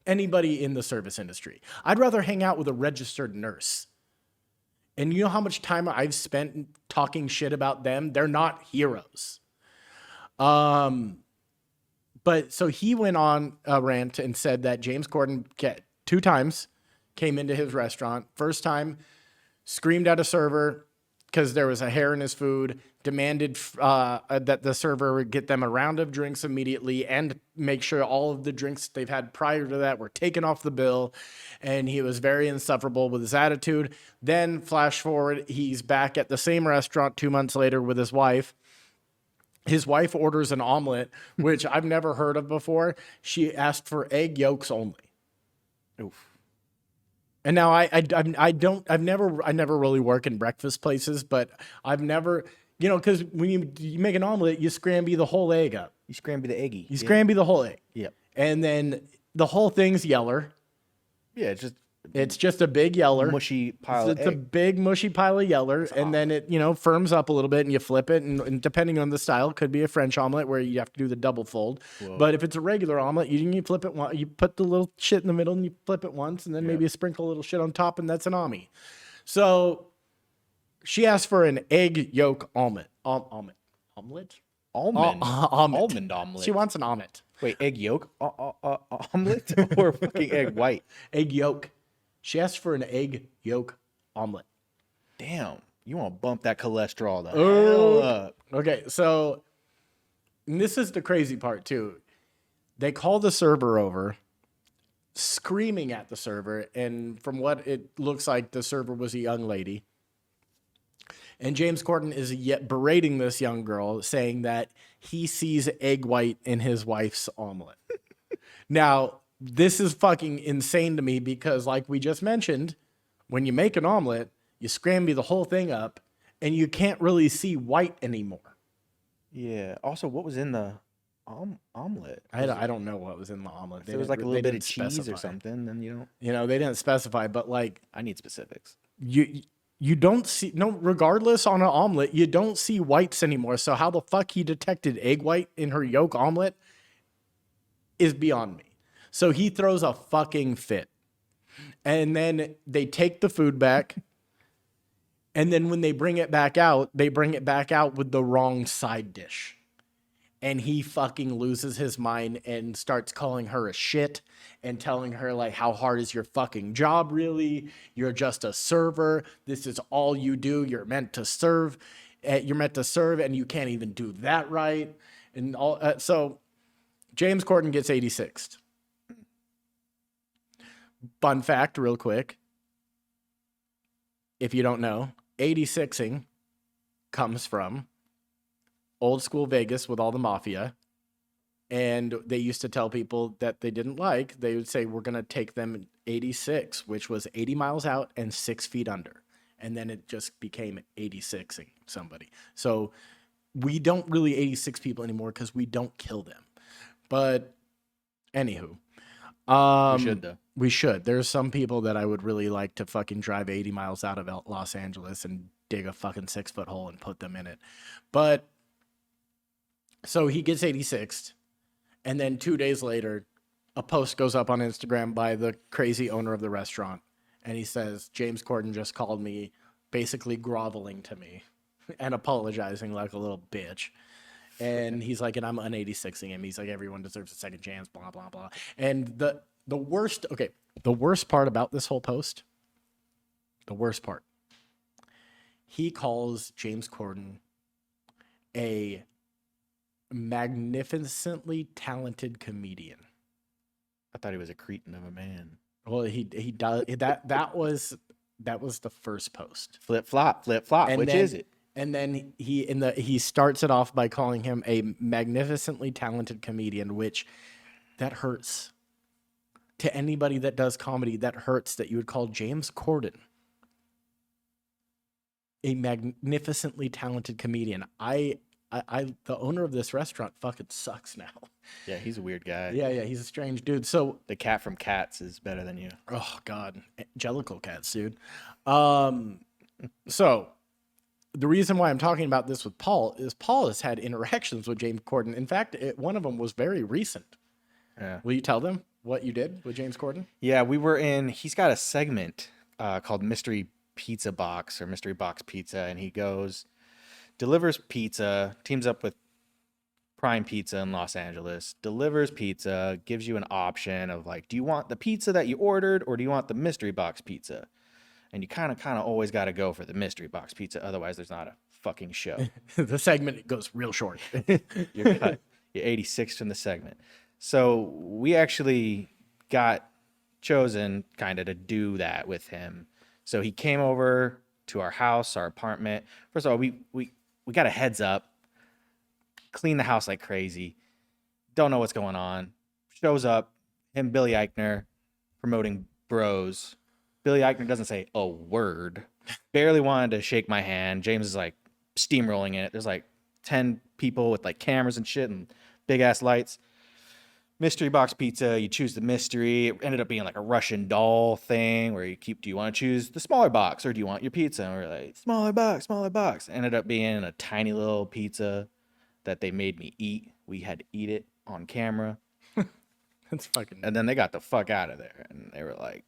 Speaker 1: anybody in the service industry. I'd rather hang out with a registered nurse. And you know how much time I've spent talking shit about them? They're not heroes. But so he went on a rant and said that James Corden 2 times came into his restaurant. First time, screamed at a server because there was a hair in his food, demanded that the server would get them a round of drinks immediately and make sure all of the drinks they've had prior to that were taken off the bill. And he was very insufferable with his attitude. Then flash forward, he's back at the same restaurant 2 months later with his wife. His wife orders an omelet, which I've never heard of before. She asked for egg yolks only.
Speaker 2: Oof.
Speaker 1: And now I never really work in breakfast places, but I've never, because when you make an omelet, you scramble the whole egg up.
Speaker 2: You scramble the eggy.
Speaker 1: You scramble the whole egg.
Speaker 2: Yep.
Speaker 1: And then the whole thing's yeller.
Speaker 2: Yeah,
Speaker 1: It's just a big yeller.
Speaker 2: Mushy pile of
Speaker 1: It's a
Speaker 2: egg.
Speaker 1: big mushy pile of yeller, and then it, firms up a little bit, and you flip it, and depending on the style, it could be a French omelet where you have to do the double fold. Whoa. But if it's a regular omelet, you flip it once. You put the little shit in the middle, and you flip it once, and then maybe you sprinkle a little shit on top, and that's an omelet. So she asked for an egg yolk omelet. Omelet?
Speaker 2: Almond omelet.
Speaker 1: She wants an omelet.
Speaker 2: Wait, egg yolk omelet or fucking egg white?
Speaker 1: Egg yolk. She asked for an egg yolk omelet.
Speaker 2: Damn, you want to bump that cholesterol the hell up.
Speaker 1: Okay, so and this is the crazy part too. They call the server over, screaming at the server, and from what it looks like, the server was a young lady. And James Corden is yet berating this young girl, saying that he sees egg white in his wife's omelet. Now, this is fucking insane to me because, like we just mentioned, when you make an omelet, you scramble the whole thing up, and you can't really see white anymore.
Speaker 2: Yeah. Also, what was in the omelet?
Speaker 1: I don't know what was in the omelet.
Speaker 2: If it was like a little bit of cheese or something, then you don't.
Speaker 1: They didn't specify, but like
Speaker 2: I need specifics.
Speaker 1: You don't see regardless on an omelet, you don't see whites anymore. So how the fuck he detected egg white in her yolk omelet is beyond me. So he throws a fucking fit. And then they take the food back. And then when they bring it back out with the wrong side dish. And he fucking loses his mind and starts calling her a shit and telling her, like, how hard is your fucking job, really? You're just a server. This is all you do. You're meant to serve. You're meant to serve, and you can't even do that right. And all. So James Corden gets 86th. Fun fact, real quick. If you don't know, 86ing comes from old school Vegas with all the mafia. And they used to tell people that they didn't like, they would say, we're going to take them 86, which was 80 miles out and 6 feet under. And then it just became 86ing somebody. So we don't really 86 people anymore because we don't kill them. But anywho.
Speaker 2: We should, though.
Speaker 1: We should. There's some people that I would really like to fucking drive 80 miles out of Los Angeles and dig a fucking 6-foot hole and put them in it. But so he gets 86th. And then 2 days later, a post goes up on Instagram by the crazy owner of the restaurant. And he says, James Corden just called me basically groveling to me and apologizing like a little bitch. And he's like, and I'm un-86ing him. He's like, everyone deserves a second chance, blah, blah, blah. And the worst, okay, the worst part about this whole post, the worst part, he calls James Corden a magnificently talented comedian.
Speaker 2: I thought he was a cretin of a man.
Speaker 1: Well, he does that was the first post.
Speaker 2: Flip flop,
Speaker 1: And
Speaker 2: which
Speaker 1: then,
Speaker 2: is it?
Speaker 1: And then he starts it off by calling him a magnificently talented comedian, which that hurts. To anybody that does comedy, that hurts that you would call James Corden a magnificently talented comedian. The owner of this restaurant fucking sucks now.
Speaker 2: Yeah, he's a weird guy.
Speaker 1: Yeah, he's a strange dude. So
Speaker 2: The cat from Cats is better than you.
Speaker 1: oh god, Jellicle cats, dude. So the reason why I'm talking about this with Paul is Paul has had interactions with James Corden. In fact, one of them was very recent.
Speaker 2: Yeah.
Speaker 1: Will you tell them what you did with James Corden?
Speaker 2: Yeah, he's got a segment called Mystery Pizza Box or Mystery Box Pizza, and he delivers pizza, teams up with Prime Pizza in Los Angeles, delivers pizza, gives you an option of like, do you want the pizza that you ordered or do you want the mystery box pizza? And you kind of always got to go for the mystery box pizza. Otherwise, there's not a fucking show.
Speaker 1: The segment goes real short.
Speaker 2: You're cut. You're 86 from the segment. So we actually got chosen kind of to do that with him. So he came over to our house, our apartment. First of all, we got a heads up, clean the house like crazy, don't know what's going on. Shows up, him, Billy Eichner, promoting Bros. Billy Eichner doesn't say a word, barely wanted to shake my hand. James is like steamrolling in it. There's like 10 people with like cameras and shit and big ass lights. Mystery box pizza, you choose the mystery. It ended up being like a Russian doll thing where do you want to choose the smaller box or do you want your pizza? And we're like, smaller box, smaller box. Ended up being a tiny little pizza that they made me eat. We had to eat it on camera.
Speaker 1: That's fucking.
Speaker 2: And then they got the fuck out of there. And they were like,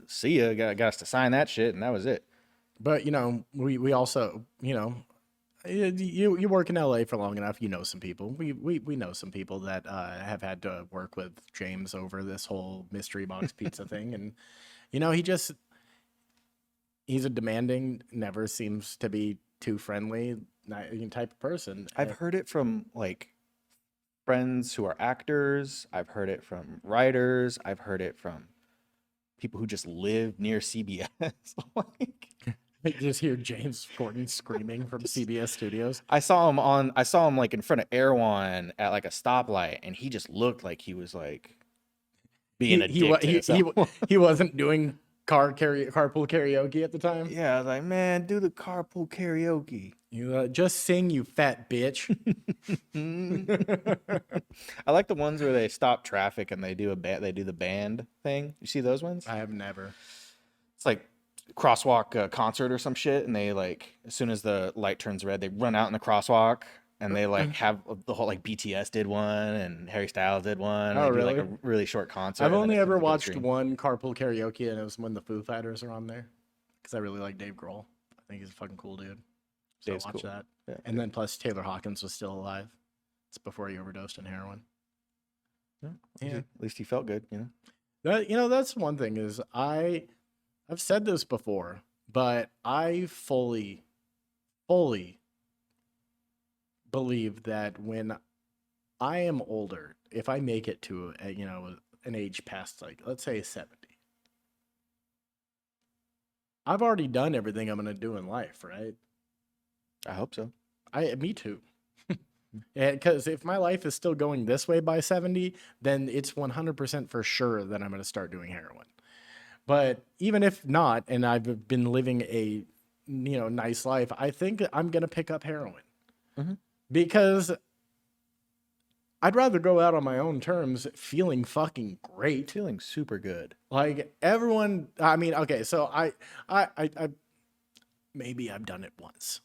Speaker 2: see ya, got us to sign that shit. And that was it.
Speaker 1: But, we also, you work in LA for long enough, you know some people. We know some people that have had to work with James over this whole mystery box pizza thing. And, he's a demanding, never seems to be too friendly type of person.
Speaker 2: I've heard it from like friends who are actors. I've heard it from writers. I've heard it from people who just live near CBS. Like,
Speaker 1: I just hear James Corden screaming from CBS Studios.
Speaker 2: I saw him like in front of Erewhon at like a stoplight, and he just looked like he was like being a dick to himself.
Speaker 1: He wasn't doing carpool karaoke at the time.
Speaker 2: Yeah, I was like, man, do the carpool karaoke.
Speaker 1: You just sing, you fat bitch.
Speaker 2: I like the ones where they stop traffic and they do the band thing. You see those ones?
Speaker 1: I have never.
Speaker 2: It's like crosswalk concert or some shit, and they like as soon as the light turns red, they run out in the crosswalk and they like have the whole like BTS did one and Harry Styles did one.
Speaker 1: Oh,
Speaker 2: they
Speaker 1: really?
Speaker 2: do like a really short concert.
Speaker 1: I've only ever watched one carpool karaoke, and it was when the Foo Fighters are on there because I really like Dave Grohl. I think he's a fucking cool dude. So
Speaker 2: Dave's
Speaker 1: watch
Speaker 2: cool.
Speaker 1: that.
Speaker 2: Yeah.
Speaker 1: And then plus Taylor Hawkins was still alive. It's before he overdosed on heroin.
Speaker 2: Yeah. At least he felt good,
Speaker 1: That's one thing is I've said this before, but I fully believe that when I am older, if I make it to an age past like let's say 70, I've already done everything I'm gonna do in life, right?
Speaker 2: I hope so.
Speaker 1: Me too. Because if my life is still going this way by 70, then it's 100% for sure that I'm going to start doing heroin. But even if not, and I've been living a nice life, I think I'm going to pick up heroin.
Speaker 2: Mm-hmm.
Speaker 1: Because I'd rather go out on my own terms feeling fucking great.
Speaker 2: Feeling super good.
Speaker 1: Like everyone, I mean, okay, so I maybe I've done it once.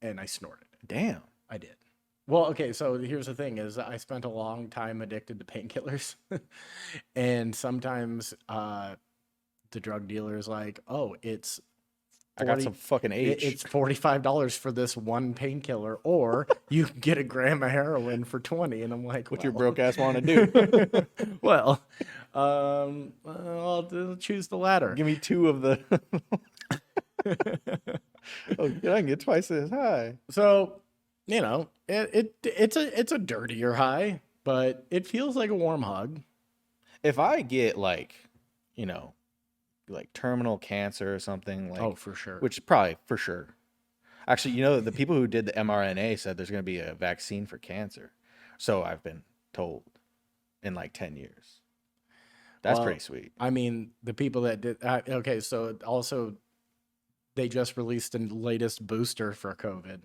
Speaker 1: And I snorted.
Speaker 2: Damn.
Speaker 1: I did. Well, okay, so here's the thing is I spent a long time addicted to painkillers. And sometimes the drug dealer is like, oh, it's
Speaker 2: I got some fucking H.
Speaker 1: It's $45 for this one painkiller, or you can get a gram of heroin for 20. And I'm like,
Speaker 2: What your
Speaker 1: well,
Speaker 2: broke ass want to do?
Speaker 1: well, I'll choose the latter.
Speaker 2: Give me 2 of the. Oh, I can get twice as high.
Speaker 1: So, you know, it's a dirtier high, but it feels like a warm hug.
Speaker 2: If I get like, you know, like terminal cancer or something, like,
Speaker 1: Oh, for sure.
Speaker 2: which probably for sure. Actually, you know, the people who did the mRNA said there's going to be a vaccine for cancer. So I've been told in like 10 years. That's
Speaker 1: Well,
Speaker 2: pretty sweet.
Speaker 1: I mean, the people that did okay, so also they just released the latest booster for COVID,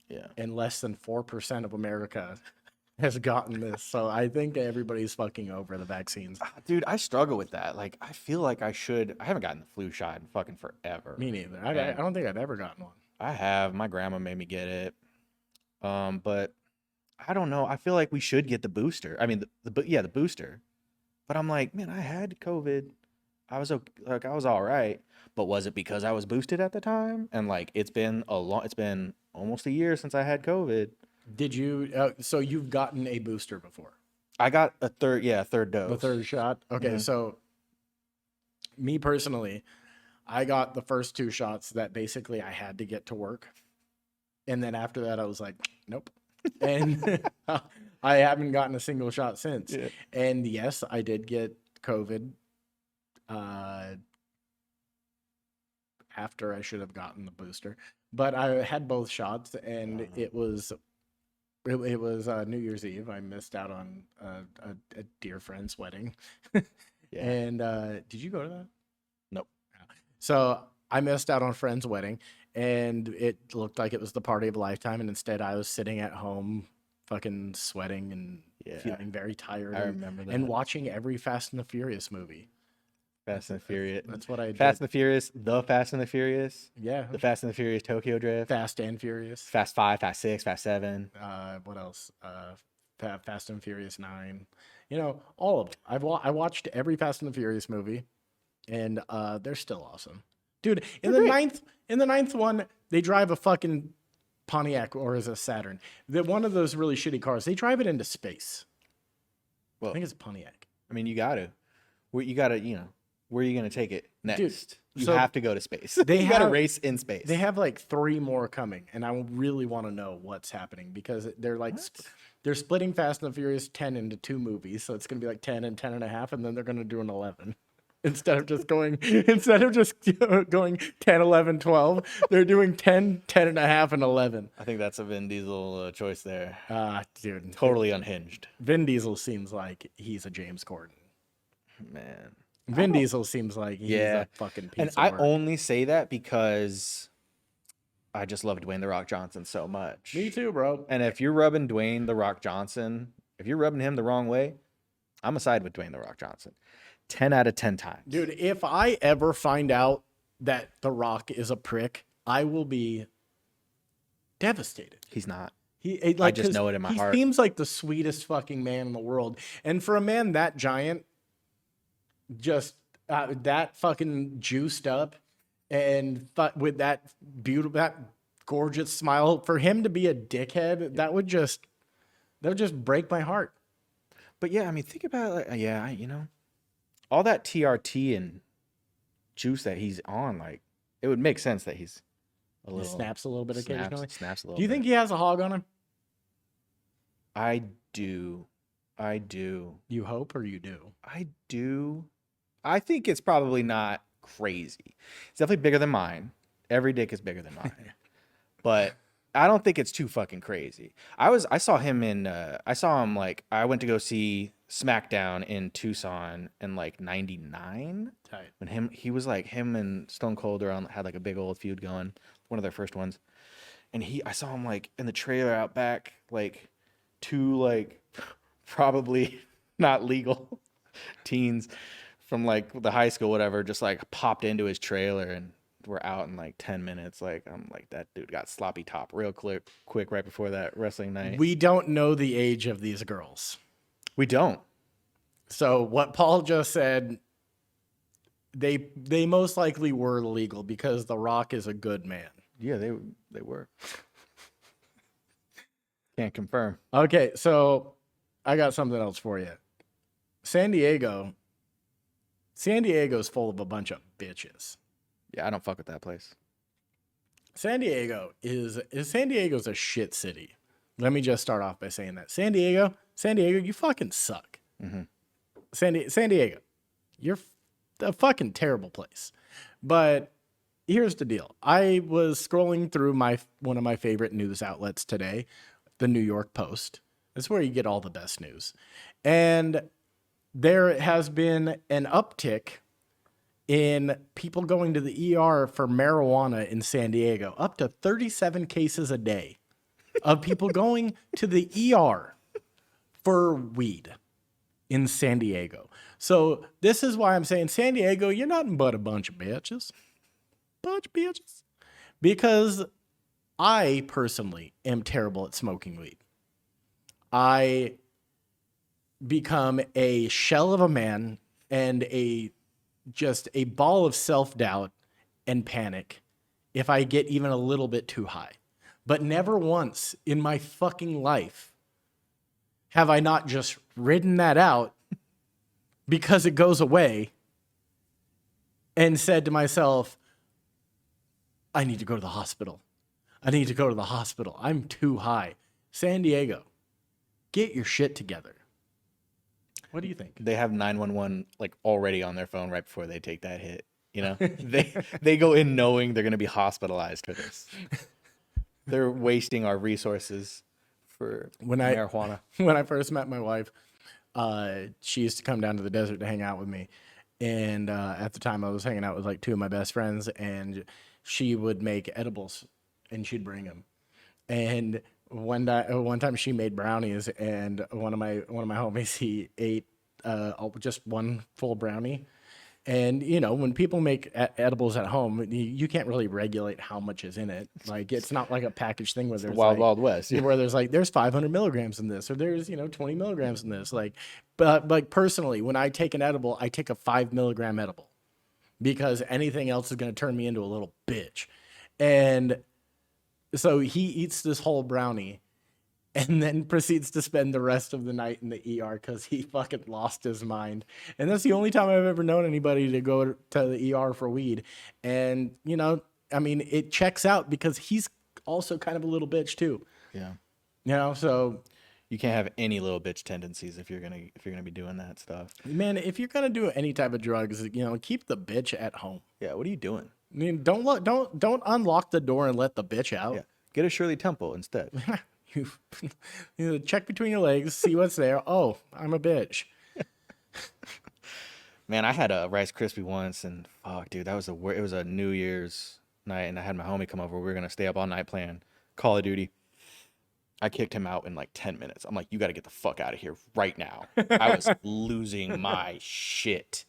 Speaker 2: Yeah.
Speaker 1: and less than 4% of America has gotten this. So I think everybody's fucking over the vaccines.
Speaker 2: Dude, I struggle with that. Like, I feel like I should. I haven't gotten the flu shot in fucking forever.
Speaker 1: Me neither. I
Speaker 2: And
Speaker 1: don't think I've ever gotten one.
Speaker 2: I have. My grandma made me get it. But I don't know. I feel like we should get the booster. I mean, the booster. But I'm like, man, I had COVID. I was okay, like I was all right. But was it because I was boosted at the time? And like it's been almost a year since I had COVID.
Speaker 1: Did you? So you've gotten a booster before?
Speaker 2: I got a third dose.
Speaker 1: The third shot? Okay,
Speaker 2: Mhm.
Speaker 1: so me personally, I got the first 2 shots that basically I had to get to work. And then after that, I was like, nope. And I haven't gotten a single shot since.
Speaker 2: Yeah.
Speaker 1: And yes, I did get COVID after I should have gotten the booster. But I had both shots, and it was New Year's Eve. I missed out on a dear friend's wedding.
Speaker 2: Yeah.
Speaker 1: And did you go to that?
Speaker 2: Nope.
Speaker 1: So I missed out on a friend's wedding, and it looked like it was the party of a lifetime. And instead, I was sitting at home, fucking sweating and
Speaker 2: Yeah.
Speaker 1: feeling very tired.
Speaker 2: I remember that.
Speaker 1: And watching every Fast and the Furious movie.
Speaker 2: Fast and the Furious.
Speaker 1: That's what I did.
Speaker 2: Fast and the Furious, the Fast and the Furious,
Speaker 1: Yeah.
Speaker 2: the Fast and the Furious Tokyo Drift,
Speaker 1: Fast and Furious.
Speaker 2: Fast 5, Fast 6, Fast 7.
Speaker 1: What else? Fast and Furious 9. You know, all of them. I watched every Fast and the Furious movie, and they're still awesome, dude. In the ninth one, they drive a fucking Pontiac, or is it a Saturn? One of those really shitty cars. They drive it into space.
Speaker 2: Well,
Speaker 1: I think it's a Pontiac.
Speaker 2: I mean, you gotta, where are you gonna take it next? You
Speaker 1: so
Speaker 2: have to go to space.
Speaker 1: they
Speaker 2: You gotta
Speaker 1: have-
Speaker 2: race in space.
Speaker 1: They have like 3 more coming, and I really want to know what's happening, because they're like they're splitting Fast and the Furious 10 into 2 movies, so it's gonna be like 10 and 10 and a half, and then they're gonna do an 11. Instead of just going 10, 11, 12, they're doing 10, 10 and a half, and 11.
Speaker 2: I think that's a Vin Diesel choice there.
Speaker 1: Dude,
Speaker 2: Totally unhinged,
Speaker 1: Vin Diesel seems like he's a James Corden.
Speaker 2: man.
Speaker 1: Vin Diesel seems like he's
Speaker 2: Yeah.
Speaker 1: a fucking piece
Speaker 2: And
Speaker 1: of
Speaker 2: I
Speaker 1: work.
Speaker 2: only say that because I just love Dwayne The Rock Johnson so much.
Speaker 1: Me too, bro.
Speaker 2: And if you're rubbing Dwayne The Rock Johnson, if you're rubbing him the wrong way, I'm a side with Dwayne The Rock Johnson. 10 out of 10 times.
Speaker 1: Dude, if I ever find out that The Rock is a prick, I will be devastated.
Speaker 2: He's not.
Speaker 1: Like,
Speaker 2: just
Speaker 1: 'cause
Speaker 2: know it in my heart.
Speaker 1: He seems like the sweetest fucking man in the world. And for a man that giant, just that fucking juiced up, and with that beautiful, that gorgeous smile, for him to be a dickhead, that would just break my heart.
Speaker 2: But yeah, I mean, think about it. Like, yeah, all that TRT and juice that he's on, like, it would make sense that he's a
Speaker 1: He
Speaker 2: little
Speaker 1: snaps a little bit occasionally.
Speaker 2: Snaps a little.
Speaker 1: Do you think he has a hog on him?
Speaker 2: I do.
Speaker 1: You hope, or you do?
Speaker 2: I do. I think it's probably not crazy. It's definitely bigger than mine. Every dick is bigger than mine. But I don't think it's too fucking crazy. I saw him like, I went to go see SmackDown in Tucson in like 99.
Speaker 1: Tight.
Speaker 2: When he was like, him and Stone Cold had like a big old feud going, one of their first ones. And I saw him like in the trailer out back, like 2 like probably not legal teens from like the high school, whatever, just like popped into his trailer, and we're out in like 10 minutes. Like, I'm like, that dude got sloppy top real quick right before that wrestling night.
Speaker 1: We don't know the age of these girls.
Speaker 2: We don't.
Speaker 1: So what Paul just said, they most likely were legal because The Rock is a good man.
Speaker 2: Yeah, they were. Can't confirm.
Speaker 1: Okay, so I got something else for you. San Diego's full of a bunch of bitches.
Speaker 2: Yeah, I don't fuck with that place.
Speaker 1: San Diego's a shit city. Let me just start off by saying that. San Diego, you fucking suck.
Speaker 2: Mm-hmm.
Speaker 1: San Diego, you're a fucking terrible place. But here's the deal. I was scrolling through one of my favorite news outlets today, the New York Post. That's where you get all the best news. And there has been an uptick in people going to the ER for marijuana in San Diego, up to 37 cases a day of people going to the ER for weed in San Diego. So this is why I'm saying, San Diego, you're nothing but a bunch of bitches. Because I personally am terrible at smoking weed. I become a shell of a man and just a ball of self-doubt and panic if I get even a little bit too high. But never once in my fucking life have I not just ridden that out because it goes away and said to myself, I need to go to the hospital. I'm too high. San Diego, get your shit together. What do you think?
Speaker 2: They have 911 like already on their phone right before they take that hit. You know, they go in knowing they're going to be hospitalized for this. They're wasting our resources for marijuana.
Speaker 1: When I first met my wife, she used to come down to the desert to hang out with me. And at the time I was hanging out with like two of my best friends, and she would make edibles and she'd bring them. And one time she made brownies, and one of my homies, he ate just one full brownie. And you know, when people make edibles at home, you can't really regulate how much is in it. Like, it's not like a packaged thing where there's
Speaker 2: Wild West,
Speaker 1: where there's 500 milligrams in this, or there's 20 milligrams in this. But like personally, when I take an edible, I take a 5 milligram edible because anything else is going to turn me into a little bitch. And so he eats this whole brownie and then proceeds to spend the rest of the night in the ER because he fucking lost his mind. And that's the only time I've ever known anybody to go to the ER for weed. And, I mean, it checks out because he's also kind of a little bitch too.
Speaker 2: Yeah.
Speaker 1: So
Speaker 2: you can't have any little bitch tendencies if you're gonna be doing that stuff.
Speaker 1: Man, if you're gonna do any type of drugs, keep the bitch at home.
Speaker 2: Yeah, what are you doing?
Speaker 1: I mean, don't unlock the door and let the bitch out.
Speaker 2: Yeah, get a Shirley Temple instead.
Speaker 1: you check between your legs, see what's there. Oh, I'm a bitch.
Speaker 2: Man, I had a Rice Krispie once, and fuck, dude, it was a New Year's night, and I had my homie come over. We were gonna stay up all night playing Call of Duty. I kicked him out in like 10 minutes. I'm like, you got to get the fuck out of here right now. I was losing my shit.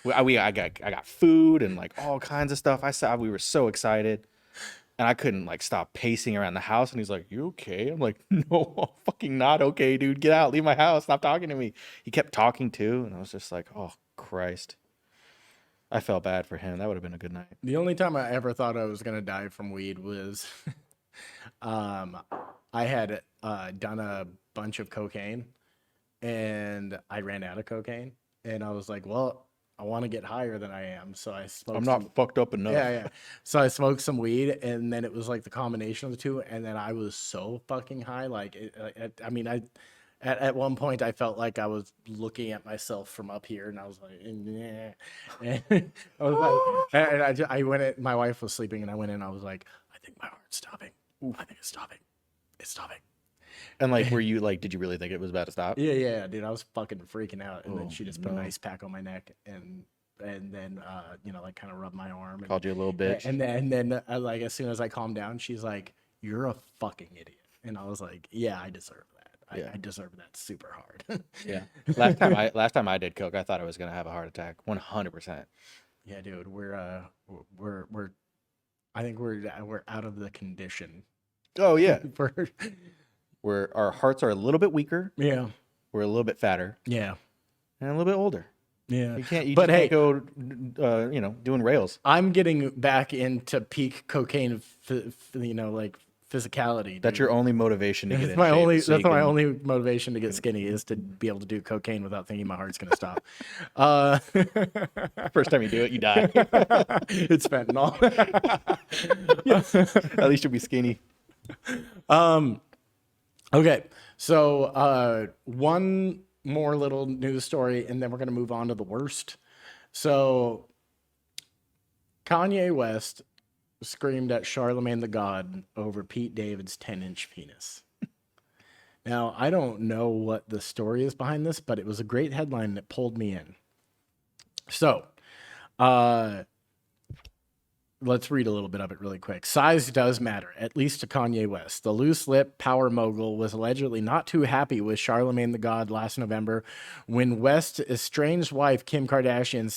Speaker 2: I got food and like all kinds of stuff. We were so excited, and I couldn't like stop pacing around the house. And he's like, "You okay?" I'm like, "No, I'm fucking not okay, dude. Get out, leave my house, stop talking to me." He kept talking too, and I was just like, "Oh Christ." I felt bad for him. That would have been a good night.
Speaker 1: The only time I ever thought I was gonna die from weed was, I had done a bunch of cocaine, and I ran out of cocaine, and I was like, well, I want to get higher than I am, so I smoked.
Speaker 2: I'm not fucked up enough.
Speaker 1: Yeah. So I smoked some weed, and then it was like the combination of the two, and then I was so fucking high. At one point I felt like I was looking at myself from up here, and I was like, and I was like, and I went in, my wife was sleeping, and I went in, I was like, I think my heart's stopping. I think it's stopping. It's stopping.
Speaker 2: And like, were you like, did you really think it was about to stop?
Speaker 1: Yeah, dude, I was fucking freaking out. And then she just put an ice pack on my neck, and then like kind of rubbed my arm. And,
Speaker 2: called you a little bitch.
Speaker 1: And then like as soon as I calmed down, she's like, "You're a fucking idiot." And I was like, "Yeah, I deserve that. I deserve that super hard."
Speaker 2: Yeah. Last time I did coke, I thought I was gonna have a heart attack. 100%.
Speaker 1: Yeah, dude, I think we're out of the condition.
Speaker 2: Oh yeah. Our hearts are a little bit weaker.
Speaker 1: Yeah.
Speaker 2: We're a little bit fatter.
Speaker 1: Yeah.
Speaker 2: And a little bit older.
Speaker 1: Yeah.
Speaker 2: You can't. You
Speaker 1: But
Speaker 2: just
Speaker 1: hey,
Speaker 2: can't go. Doing rails.
Speaker 1: I'm getting back into peak cocaine, like physicality,
Speaker 2: That's
Speaker 1: dude.
Speaker 2: your only motivation to get
Speaker 1: That's
Speaker 2: in
Speaker 1: my
Speaker 2: shape.
Speaker 1: only.
Speaker 2: So
Speaker 1: That's
Speaker 2: you
Speaker 1: my
Speaker 2: can.
Speaker 1: only motivation to get skinny is to be able to do cocaine without thinking my heart's gonna stop. Uh,
Speaker 2: First time you do it, you die.
Speaker 1: it's fentanyl.
Speaker 2: At least you'll be skinny.
Speaker 1: Okay, so one more little news story, and then we're gonna move on to the worst. So Kanye West screamed at Charlemagne the God over Pete David's 10-inch penis. Now, I don't know what the story is behind this, but it was a great headline that pulled me in. So, uh, let's read a little bit of it really quick. Size does matter, at least to Kanye West. The loose lip power mogul was allegedly not too happy with Charlemagne the God last November when West's estranged wife, Kim Kardashian,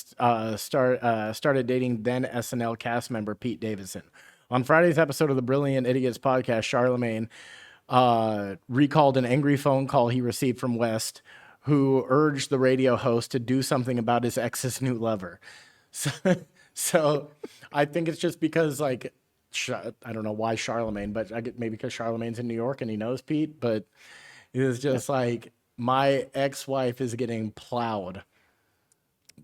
Speaker 1: started dating then SNL cast member Pete Davidson. On Friday's episode of the Brilliant Idiots podcast, Charlemagne recalled an angry phone call he received from West, who urged the radio host to do something about his ex's new lover. So, so I think it's just because, like, I don't know why Charlemagne, but I get maybe because Charlemagne's in New York and he knows Pete, but it was just like, my ex-wife is getting plowed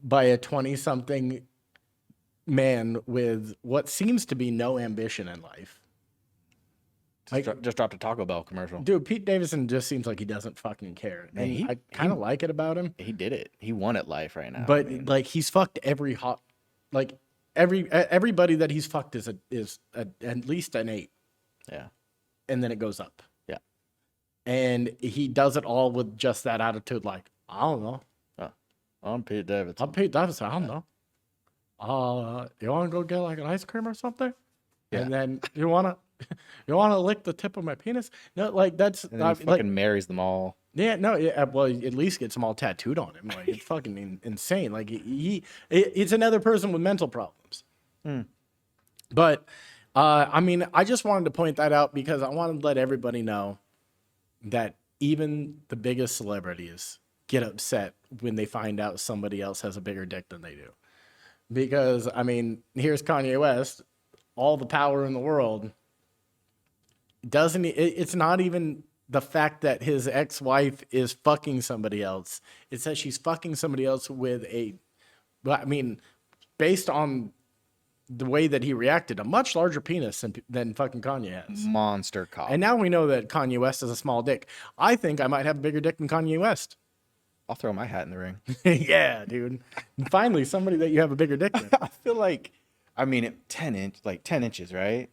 Speaker 1: by a 20-something man with what seems to be no ambition in life.
Speaker 2: Just dropped a Taco Bell commercial.
Speaker 1: Dude, Pete Davidson just seems like he doesn't fucking care.
Speaker 2: Man,
Speaker 1: And I kind of like it about him.
Speaker 2: He did it. He won at life right now.
Speaker 1: But like he's fucked every everybody that he's fucked is at least an 8.
Speaker 2: Yeah.
Speaker 1: And then it goes up.
Speaker 2: Yeah.
Speaker 1: And he does it all with just that attitude, like, I don't know.
Speaker 2: I'm Pete Davidson.
Speaker 1: I'm Pete Davidson. I don't know. You want to go get like an ice cream or something?
Speaker 2: Yeah.
Speaker 1: And then you want to lick the tip of my penis? No, like that's
Speaker 2: And then he fucking marries them all.
Speaker 1: Yeah, no, yeah, well, at least gets them all tattooed on him. Like it's fucking insane. Like it's another person with mental problems. But I mean, I just wanted to point that out because I wanted to let everybody know that even the biggest celebrities get upset when they find out somebody else has a bigger dick than they do. Because I mean, here's Kanye West, all the power in the world. It's not even the fact that his ex-wife is fucking somebody else. It says she's fucking somebody else with based on the way that he reacted, a much larger penis than fucking Kanye has.
Speaker 2: Monster cock.
Speaker 1: And now we know that Kanye West has a small dick. I think I might have a bigger dick than Kanye West.
Speaker 2: I'll throw my hat in the ring.
Speaker 1: Yeah, dude. Finally, somebody that you have a bigger dick than.
Speaker 2: I feel like, 10 inches, right?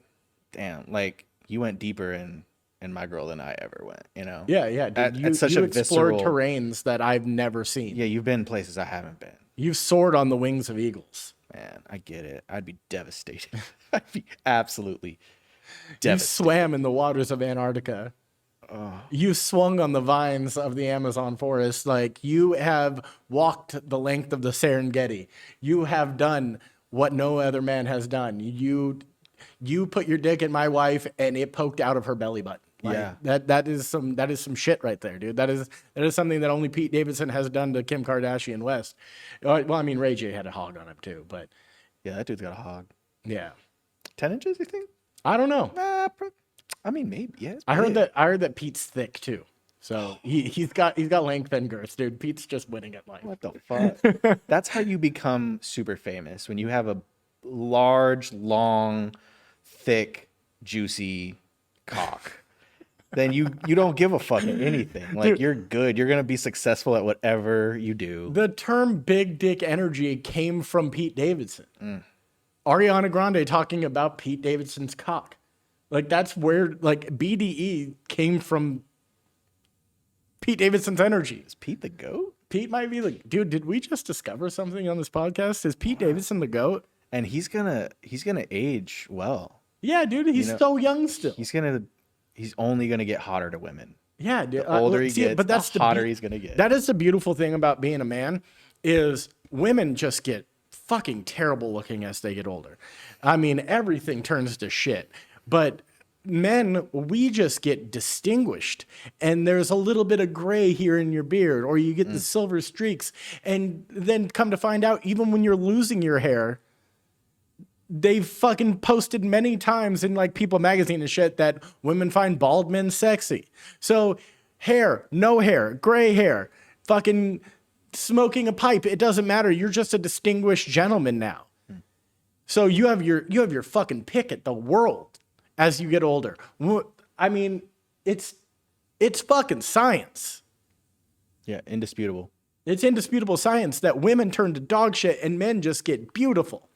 Speaker 2: Damn, like you went deeper in my girl than I ever went, you know?
Speaker 1: Yeah, dude. You explored terrains that I've never seen.
Speaker 2: Yeah, you've been places I haven't been.
Speaker 1: You've soared on the wings of eagles.
Speaker 2: Man, I get it. I'd be devastated. I'd be absolutely devastated.
Speaker 1: You swam in the waters of Antarctica. You swung on the vines of the Amazon forest. Like, you have walked the length of the Serengeti. You have done what no other man has done. You put your dick in my wife and it poked out of her belly button. Like,
Speaker 2: yeah.
Speaker 1: That is some shit right there, dude. That is something that only Pete Davidson has done to Kim Kardashian West. Well, I mean, Ray J had a hog on him too, but
Speaker 2: yeah, that dude's got a hog.
Speaker 1: yeah.
Speaker 2: 10 inches, you think?
Speaker 1: I don't know.
Speaker 2: Maybe. Yeah.
Speaker 1: I heard that Pete's thick too. So he's got length and girth, dude. Pete's just winning at life.
Speaker 2: What the fuck? That's how you become super famous, when you have a large, long, thick, juicy cock. Then you don't give a fuck at anything. Like, dude, you're good. You're gonna be successful at whatever you do.
Speaker 1: The term big dick energy came from Pete Davidson. Ariana Grande talking about Pete Davidson's cock. Like, that's where, like, BDE came from Pete Davidson's energy.
Speaker 2: Is Pete the GOAT?
Speaker 1: Pete might be like, dude, did we just discover something on this podcast? Is Pete Davidson the GOAT?
Speaker 2: And he's gonna age well.
Speaker 1: Yeah, dude, he's so young still.
Speaker 2: He's only gonna get hotter to women.
Speaker 1: Yeah, dude.
Speaker 2: The older he gets, the hotter he's gonna get.
Speaker 1: That is the beautiful thing about being a man, is women just get fucking terrible looking as they get older. I mean, everything turns to shit. But men, we just get distinguished, and there's a little bit of gray here in your beard, or you get the silver streaks. And then come to find out, even when you're losing your hair, they've fucking posted many times in like People magazine and shit that women find bald men sexy. So hair, no hair, gray hair, fucking smoking a pipe, it doesn't matter. You're just a distinguished gentleman now. So you have your fucking pick at the world as you get older. I mean, it's fucking science.
Speaker 2: Yeah, indisputable.
Speaker 1: It's indisputable science that women turn to dog shit and men just get beautiful.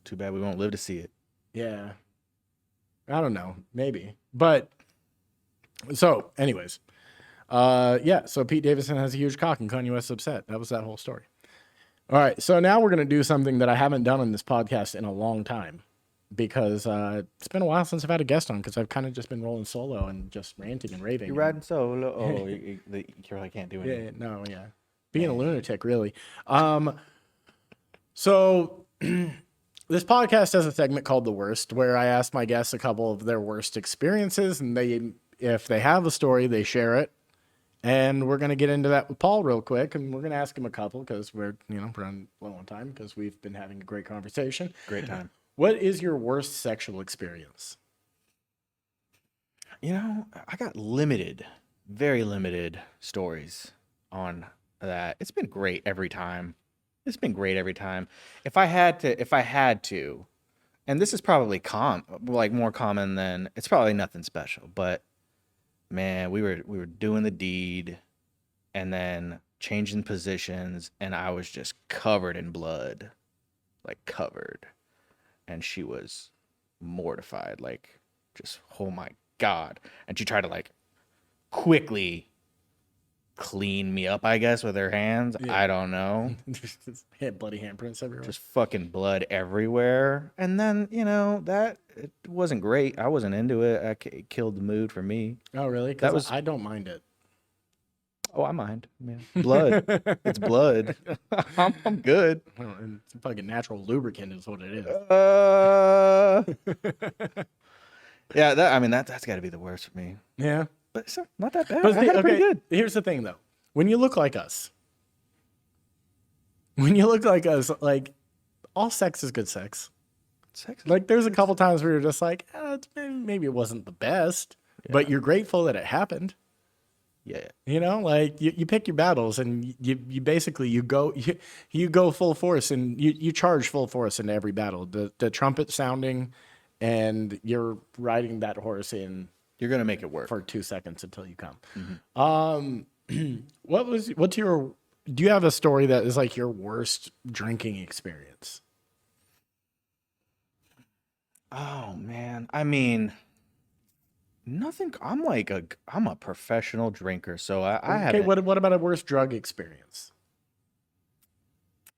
Speaker 2: Too bad we won't live to see it.
Speaker 1: Yeah. I don't know. Maybe. But so anyways, so Pete Davidson has a huge cock and Kanye West's upset. That was that whole story. All right. So now we're going to do something that I haven't done on this podcast in a long time because it's been a while since I've had a guest on because I've kind of just been rolling solo and just ranting and raving.
Speaker 2: You're riding solo. Oh, you really can't do anything.
Speaker 1: Yeah. Being a lunatic, really. So this podcast has a segment called The Worst, where I ask my guests a couple of their worst experiences, and if they have a story, they share it. And we're going to get into that with Paul real quick, and we're going to ask him a couple because we're running low on time because we've been having a great conversation.
Speaker 2: Great time.
Speaker 1: What is your worst sexual experience?
Speaker 2: I got very limited stories on that. It's been great every time. If I had to, and this is probably more common than, it's probably nothing special, but man, we were doing the deed and then changing positions and I was just covered in blood, like covered. And she was mortified, like just, oh my God. And she tried to like quickly clean me up, I guess, with her hands. Yeah. I don't know.
Speaker 1: Had bloody handprints everywhere.
Speaker 2: Just fucking blood everywhere. And then, that it wasn't great. I wasn't into it. It killed the mood for me.
Speaker 1: Oh, really? Because I don't mind it.
Speaker 2: Oh, I mind. Man. Blood. It's blood. I'm good.
Speaker 1: And it's fucking natural lubricant is what it is.
Speaker 2: Yeah, that's got to be the worst for me.
Speaker 1: Yeah.
Speaker 2: But it's not that bad. I had it pretty good.
Speaker 1: Here's the thing, though. When you look like us, like, all sex is good sex. Like, there's a couple times where you're just like, maybe it wasn't the best, but you're grateful that it happened.
Speaker 2: Yeah.
Speaker 1: Like, you pick your battles, and you basically, you go full force, and you charge full force into every battle. The trumpet sounding, and you're riding that horse in.
Speaker 2: You're gonna make it work
Speaker 1: for 2 seconds until you come.
Speaker 2: Mm-hmm.
Speaker 1: Do you have a story that is like your worst drinking experience?
Speaker 2: Oh man, nothing. I'm a professional drinker, so I had.
Speaker 1: Okay, what about a worst drug experience?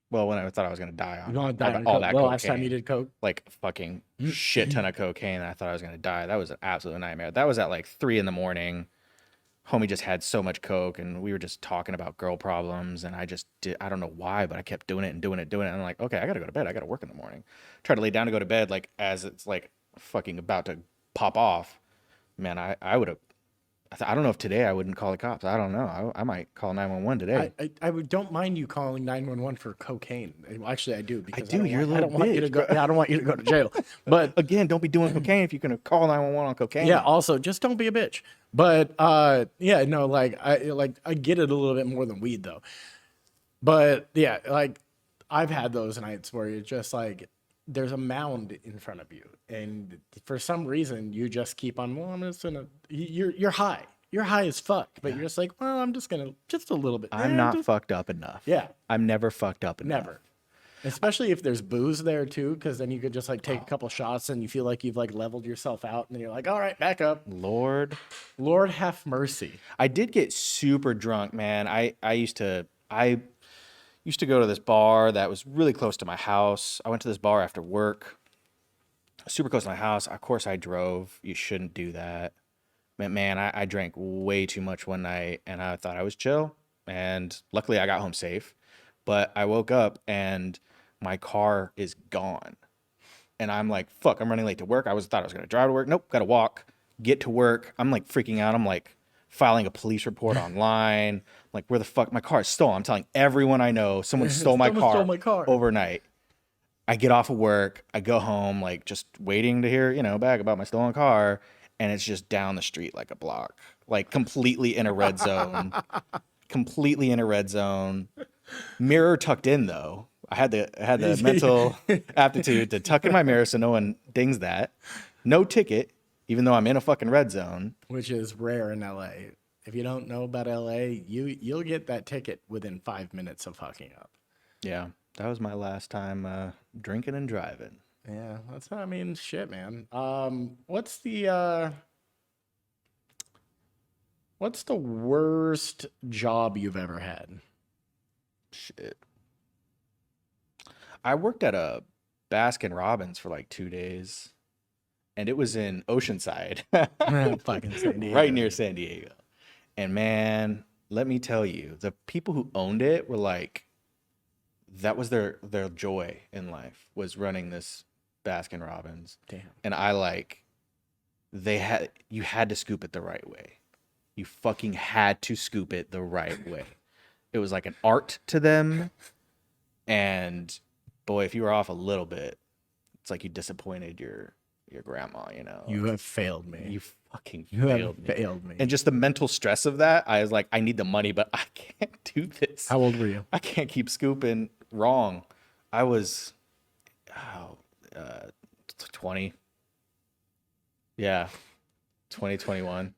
Speaker 2: Well, when I thought I was gonna die on
Speaker 1: all that
Speaker 2: cocaine.
Speaker 1: Last time you did coke,
Speaker 2: like fucking shit ton of cocaine, and I thought I was gonna die. That was an absolute nightmare. That was at like 3 a.m. Homie just had so much coke, and we were just talking about girl problems, and I don't know why, but I kept doing it. And I'm like, okay, I gotta go to bed. I gotta work in the morning. Try to lay down to go to bed, like as it's like fucking about to pop off. Man, I would have. I don't know if today I wouldn't call the cops. I don't know. I might call 911 today.
Speaker 1: I don't mind you calling 911 for cocaine. Actually, I do. Because
Speaker 2: You're a little bitch.
Speaker 1: I don't want you to go to jail. But
Speaker 2: again, don't be doing cocaine if you're gonna call 911 on cocaine.
Speaker 1: Yeah. Also, just don't be a bitch. But yeah, no, I get it a little bit more than weed though. But yeah, like I've had those nights where you're just like, there's a mound in front of you, and for some reason you just keep on. Well, I'm just gonna. You're high. You're high as fuck, but you're just like, well, I'm just gonna just a little bit.
Speaker 2: I'm not fucked up enough.
Speaker 1: Yeah,
Speaker 2: I'm never fucked up enough.
Speaker 1: Never. Especially if there's booze there too, because then you could just like take a couple shots and you feel like you've like leveled yourself out, and then you're like, all right, back up.
Speaker 2: Lord
Speaker 1: have mercy.
Speaker 2: I did get super drunk, man. I used to go to this bar that was really close to my house. I went to this bar after work, super close to my house. Of course, I drove. You shouldn't do that. Man, I drank way too much one night, and I thought I was chill. And luckily, I got home safe. But I woke up, and my car is gone. And I'm like, fuck, I'm running late to work. Thought I was gonna drive to work. Nope, gotta walk, get to work. I'm like freaking out. I'm like filing a police report online. Like, where the fuck, my car is stolen. I'm telling everyone I know someone stole my
Speaker 1: Someone stole
Speaker 2: car
Speaker 1: my car.
Speaker 2: overnight. I get off of work, I go home, like just waiting to hear, back about my stolen car, and it's just down the street like a block, like completely in a red zone, completely in a red zone. Mirror tucked in though. I had the mental aptitude to tuck in my mirror so no one dings that. No ticket, even though I'm in a fucking red zone.
Speaker 1: Which is rare in LA. If you don't know about LA, you'll get that ticket within 5 minutes of fucking up.
Speaker 2: Yeah, that was my last time drinking and driving.
Speaker 1: Yeah, that's I mean, shit, man. What's the worst job you've ever had?
Speaker 2: Shit. I worked at a Baskin Robbins for like 2 days, and it was in Oceanside,
Speaker 1: Fucking San Diego.
Speaker 2: right near San Diego. And man, let me tell you, the people who owned it were like, that was their joy in life, was running this Baskin Robbins.
Speaker 1: Damn.
Speaker 2: And you had to scoop it the right way. You fucking had to scoop it the right way. It was like an art to them. And boy, if you were off a little bit, it's like you disappointed your grandma,
Speaker 1: You have failed me.
Speaker 2: You fucking
Speaker 1: You have
Speaker 2: failed me.
Speaker 1: failed me.
Speaker 2: And just the mental stress of that, I was like, I need the money, but I can't do this.
Speaker 1: How old were you?
Speaker 2: I can't keep scooping wrong. I was 20. Yeah. 2021.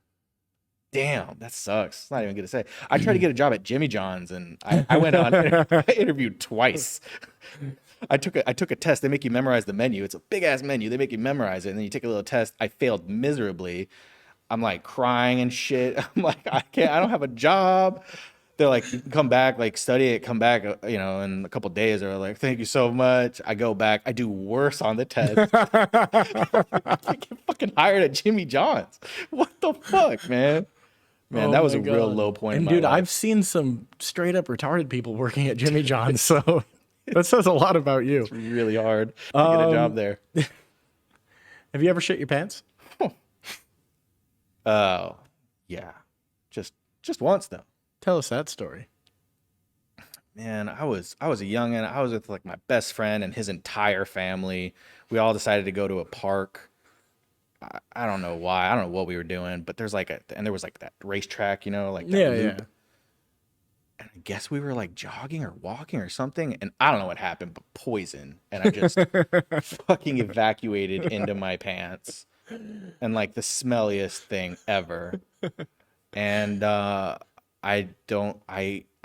Speaker 2: Damn, that sucks. It's not even good to say. I tried to get a job at Jimmy John's, and I went on. I interviewed twice. I took a test. They make you memorize the menu. It's a big ass menu. They make you memorize it, and then you take a little test. I failed miserably. I'm like crying and shit. I'm like, I don't have a job. They're like, you can come back, like study it, come back, in a couple days. They're like, thank you so much. I go back. I do worse on the test. I get fucking hired at Jimmy John's. What the fuck, man? Man, that was a real low point in
Speaker 1: And
Speaker 2: my
Speaker 1: dude,
Speaker 2: life.
Speaker 1: I've seen some straight up retarded people working at Jimmy John's, so that says a lot about you.
Speaker 2: It's really hard to get a job there.
Speaker 1: Have you ever shit your pants?
Speaker 2: Oh, yeah. Just once though.
Speaker 1: Tell us that story.
Speaker 2: Man, I was a youngin'. I was with like my best friend and his entire family. We all decided to go to a park. I don't know why. I don't know what we were doing, but there was like that racetrack, like that
Speaker 1: Yeah,
Speaker 2: loop.
Speaker 1: yeah.
Speaker 2: And I guess we were like jogging or walking or something, and I don't know what happened, but poison, and I just fucking evacuated into my pants, and like the smelliest thing ever. And I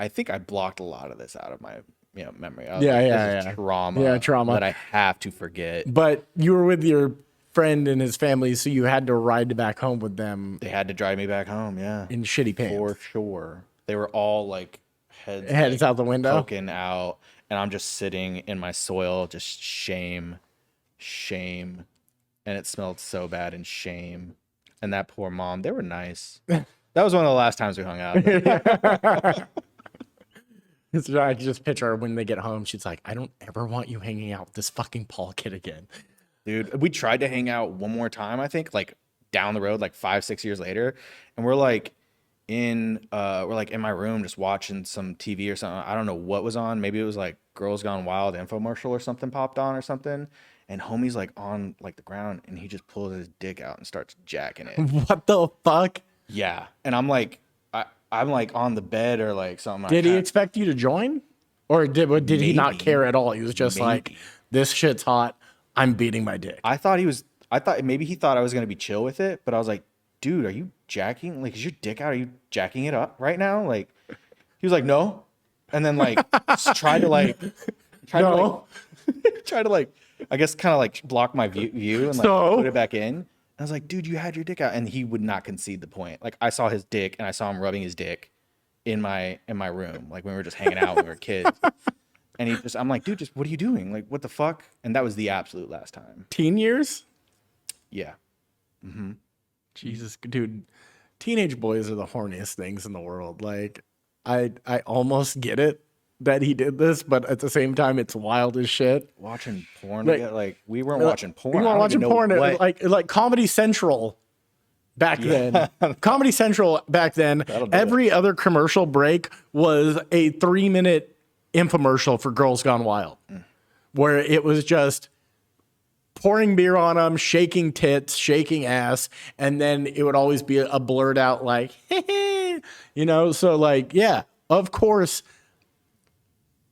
Speaker 2: think I blocked a lot of this out of my memory. I was
Speaker 1: Yeah,
Speaker 2: like,
Speaker 1: yeah,
Speaker 2: this is
Speaker 1: yeah.
Speaker 2: trauma.
Speaker 1: Yeah, trauma.
Speaker 2: that I have to forget.
Speaker 1: But you were with your friend and his family, so you had to ride back home with them
Speaker 2: They had to drive me back home, yeah,
Speaker 1: in shitty pants.
Speaker 2: for sure. They were all like heads
Speaker 1: Heads out the window.
Speaker 2: poking out, and I'm just sitting in my soil, just shame, and it smelled so bad, and shame. And that poor mom, they were nice. That was one of the last times we hung out.
Speaker 1: So I can just picture her when they get home. She's like, I don't ever want you hanging out with this fucking Paul kid again.
Speaker 2: Dude, we tried to hang out one more time, I think, like down the road, like 5-6 years later, and we're like in my room just watching some TV or something. I don't know what was on. Maybe it was like Girls Gone Wild infomercial or something popped on or something. And homie's like on like the ground, and he just pulls his dick out and starts jacking it.
Speaker 1: What the fuck?
Speaker 2: Yeah, and I'm like on the bed or like something.
Speaker 1: Did he expect you to join? Or did he not
Speaker 2: Maybe.
Speaker 1: care at all? He was just like,
Speaker 2: Maybe.
Speaker 1: this shit's hot. I'm beating my dick.
Speaker 2: I thought maybe he thought I was gonna be chill with it, but I was like, dude, are you jacking? Like, is your dick out? Are you jacking it up right now? Like, he was like, no, and then like try to I guess kind of like block my view and like
Speaker 1: So?
Speaker 2: put it back in. I was like, dude, you had your dick out, and he would not concede the point. Like, I saw his dick, and I saw him rubbing his dick in my room, like when we were just hanging out when we were kids. And I'm like, dude, just what are you doing? Like, what the fuck? And that was the absolute last time.
Speaker 1: Teen years?
Speaker 2: Yeah.
Speaker 1: Jesus, dude. Teenage boys are the horniest things in the world. Like, I almost get it, that he did this, but at the same time, it's wild as shit.
Speaker 2: Watching porn
Speaker 1: Like-
Speaker 2: together, like we weren't watching porn.
Speaker 1: We
Speaker 2: I
Speaker 1: weren't
Speaker 2: don't
Speaker 1: watching
Speaker 2: even know
Speaker 1: porn,
Speaker 2: what-
Speaker 1: like Comedy Central back then. Comedy Central back then,
Speaker 2: That'll do
Speaker 1: every other commercial break was a 3-minute infomercial for Girls Gone Wild, where it was just pouring beer on them, shaking tits, shaking ass, and then it would always be a blurred out like, you know. So like, yeah, of course,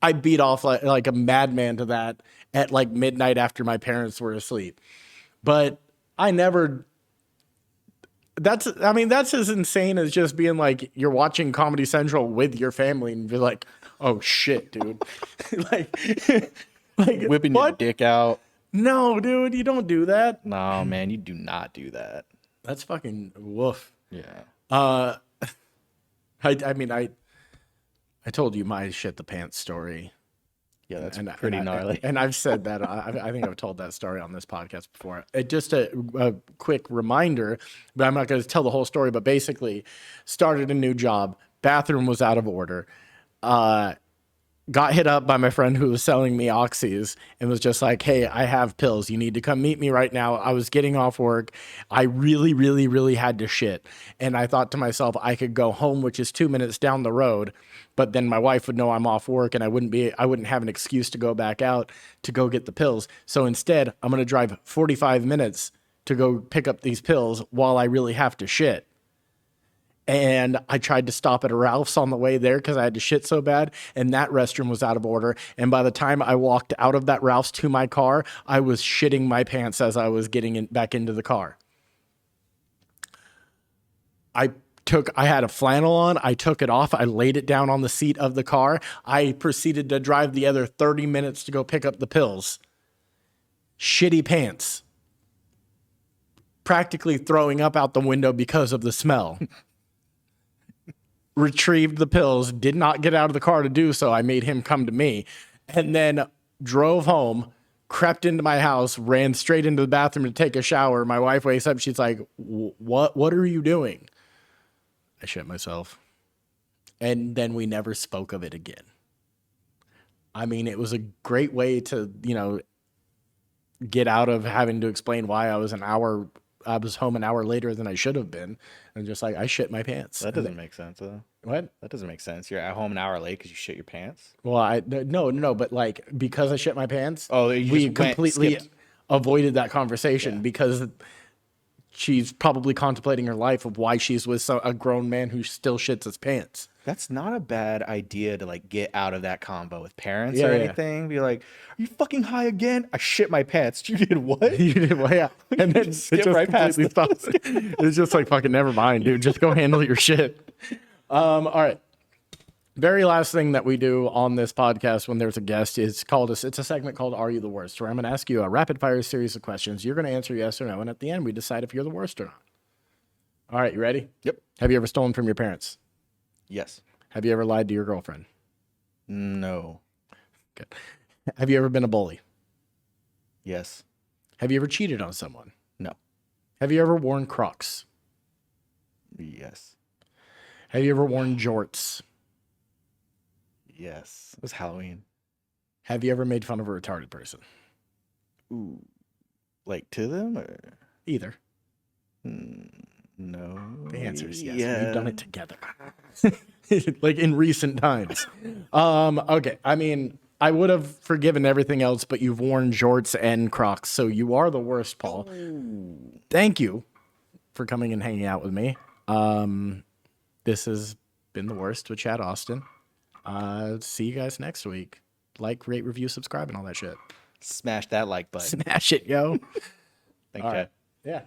Speaker 1: I beat off like a madman to that at like midnight after my parents were asleep. But I never. That's as insane as just being like you're watching Comedy Central with your family and be like, oh shit, dude, like
Speaker 2: whipping your
Speaker 1: what?
Speaker 2: dick out.
Speaker 1: No, dude, you don't do that.
Speaker 2: No, man, you do not do that.
Speaker 1: That's fucking woof.
Speaker 2: Yeah.
Speaker 1: I told you my shit the pants story.
Speaker 2: Yeah, that's
Speaker 1: And
Speaker 2: pretty gnarly.
Speaker 1: And I've said that. I think I've told that story on this podcast before. Just a quick reminder, but I'm not going to tell the whole story. But basically, started a new job. Bathroom was out of order. Got hit up by my friend who was selling me oxys and was just like, hey, I have pills. You need to come meet me right now. I was getting off work. I really, really, really had to shit. And I thought to myself, I could go home, which is 2 minutes down the road, but then my wife would know I'm off work and I wouldn't have an excuse to go back out to go get the pills. So instead, I'm going to drive 45 minutes to go pick up these pills while I really have to shit. And I tried to stop at a Ralph's on the way there because I had to shit so bad, and that restroom was out of order. And by the time I walked out of that Ralph's to my car, I was shitting my pants as I was getting back into the car. I had a flannel on. I took it off. I laid it down on the seat of the car. I proceeded to drive the other 30 minutes to go pick up the pills. Shitty pants. Practically throwing up out the window because of the smell. Retrieved the pills, did not get out of the car to do so. I made him come to me, and then drove home, crept into my house, ran straight into the bathroom to take a shower. My wife wakes up. She's like, what are you doing? I shit myself. And then we never spoke of it again. I mean, it was a great way to, get out of having to explain why I was home an hour later than I should have been. And just like, I shit my pants.
Speaker 2: That doesn't make sense, though.
Speaker 1: What?
Speaker 2: That doesn't make sense. You're at home an hour late because you shit your pants?
Speaker 1: Well, no, but like, because I shit my pants,
Speaker 2: Oh,
Speaker 1: we
Speaker 2: you just
Speaker 1: completely
Speaker 2: skipped.
Speaker 1: avoided that conversation because she's probably contemplating her life of why she's with a grown man who still shits his pants.
Speaker 2: That's not a bad idea to like get out of that combo with parents
Speaker 1: Yeah,
Speaker 2: or
Speaker 1: yeah.
Speaker 2: anything. Be like, "Are you fucking high again?" I shit my pants. You did what?
Speaker 1: You did, well, yeah. And then it
Speaker 2: Skip
Speaker 1: just
Speaker 2: right past
Speaker 1: completely stops. It's just like, fucking never mind, dude. Just go handle your shit. All right. Very last thing that we do on this podcast when there's a guest is it's a segment called Are You the Worst? Where I'm going to ask you a rapid fire series of questions. You're going to answer yes or no. And at the end, we decide if you're the worst or not. All right. You ready?
Speaker 2: Yep.
Speaker 1: Have you ever stolen from your parents?
Speaker 2: Yes.
Speaker 1: Have you ever lied to your girlfriend?
Speaker 2: No.
Speaker 1: Good. Have you ever been a bully?
Speaker 2: Yes.
Speaker 1: Have you ever cheated on someone?
Speaker 2: No.
Speaker 1: Have you ever worn Crocs?
Speaker 2: Yes.
Speaker 1: Have you ever worn jorts?
Speaker 2: Yes. It was Halloween.
Speaker 1: Have you ever made fun of a retarded person?
Speaker 2: Ooh. Like to them or
Speaker 1: Either.
Speaker 2: no?
Speaker 1: The answer is yes.
Speaker 2: Yeah.
Speaker 1: We've done it together. Like in recent times. Okay. I mean, I would have forgiven everything else, but you've worn jorts and Crocs, so you are the worst, Paul. Thank you for coming and hanging out with me. This has been the worst with Chad Austin. See you guys next week. Like, rate, review, subscribe, and all that shit.
Speaker 2: Smash that like button.
Speaker 1: Smash it, yo.
Speaker 2: Thanks,
Speaker 1: All
Speaker 2: Chad.
Speaker 1: right. Yeah.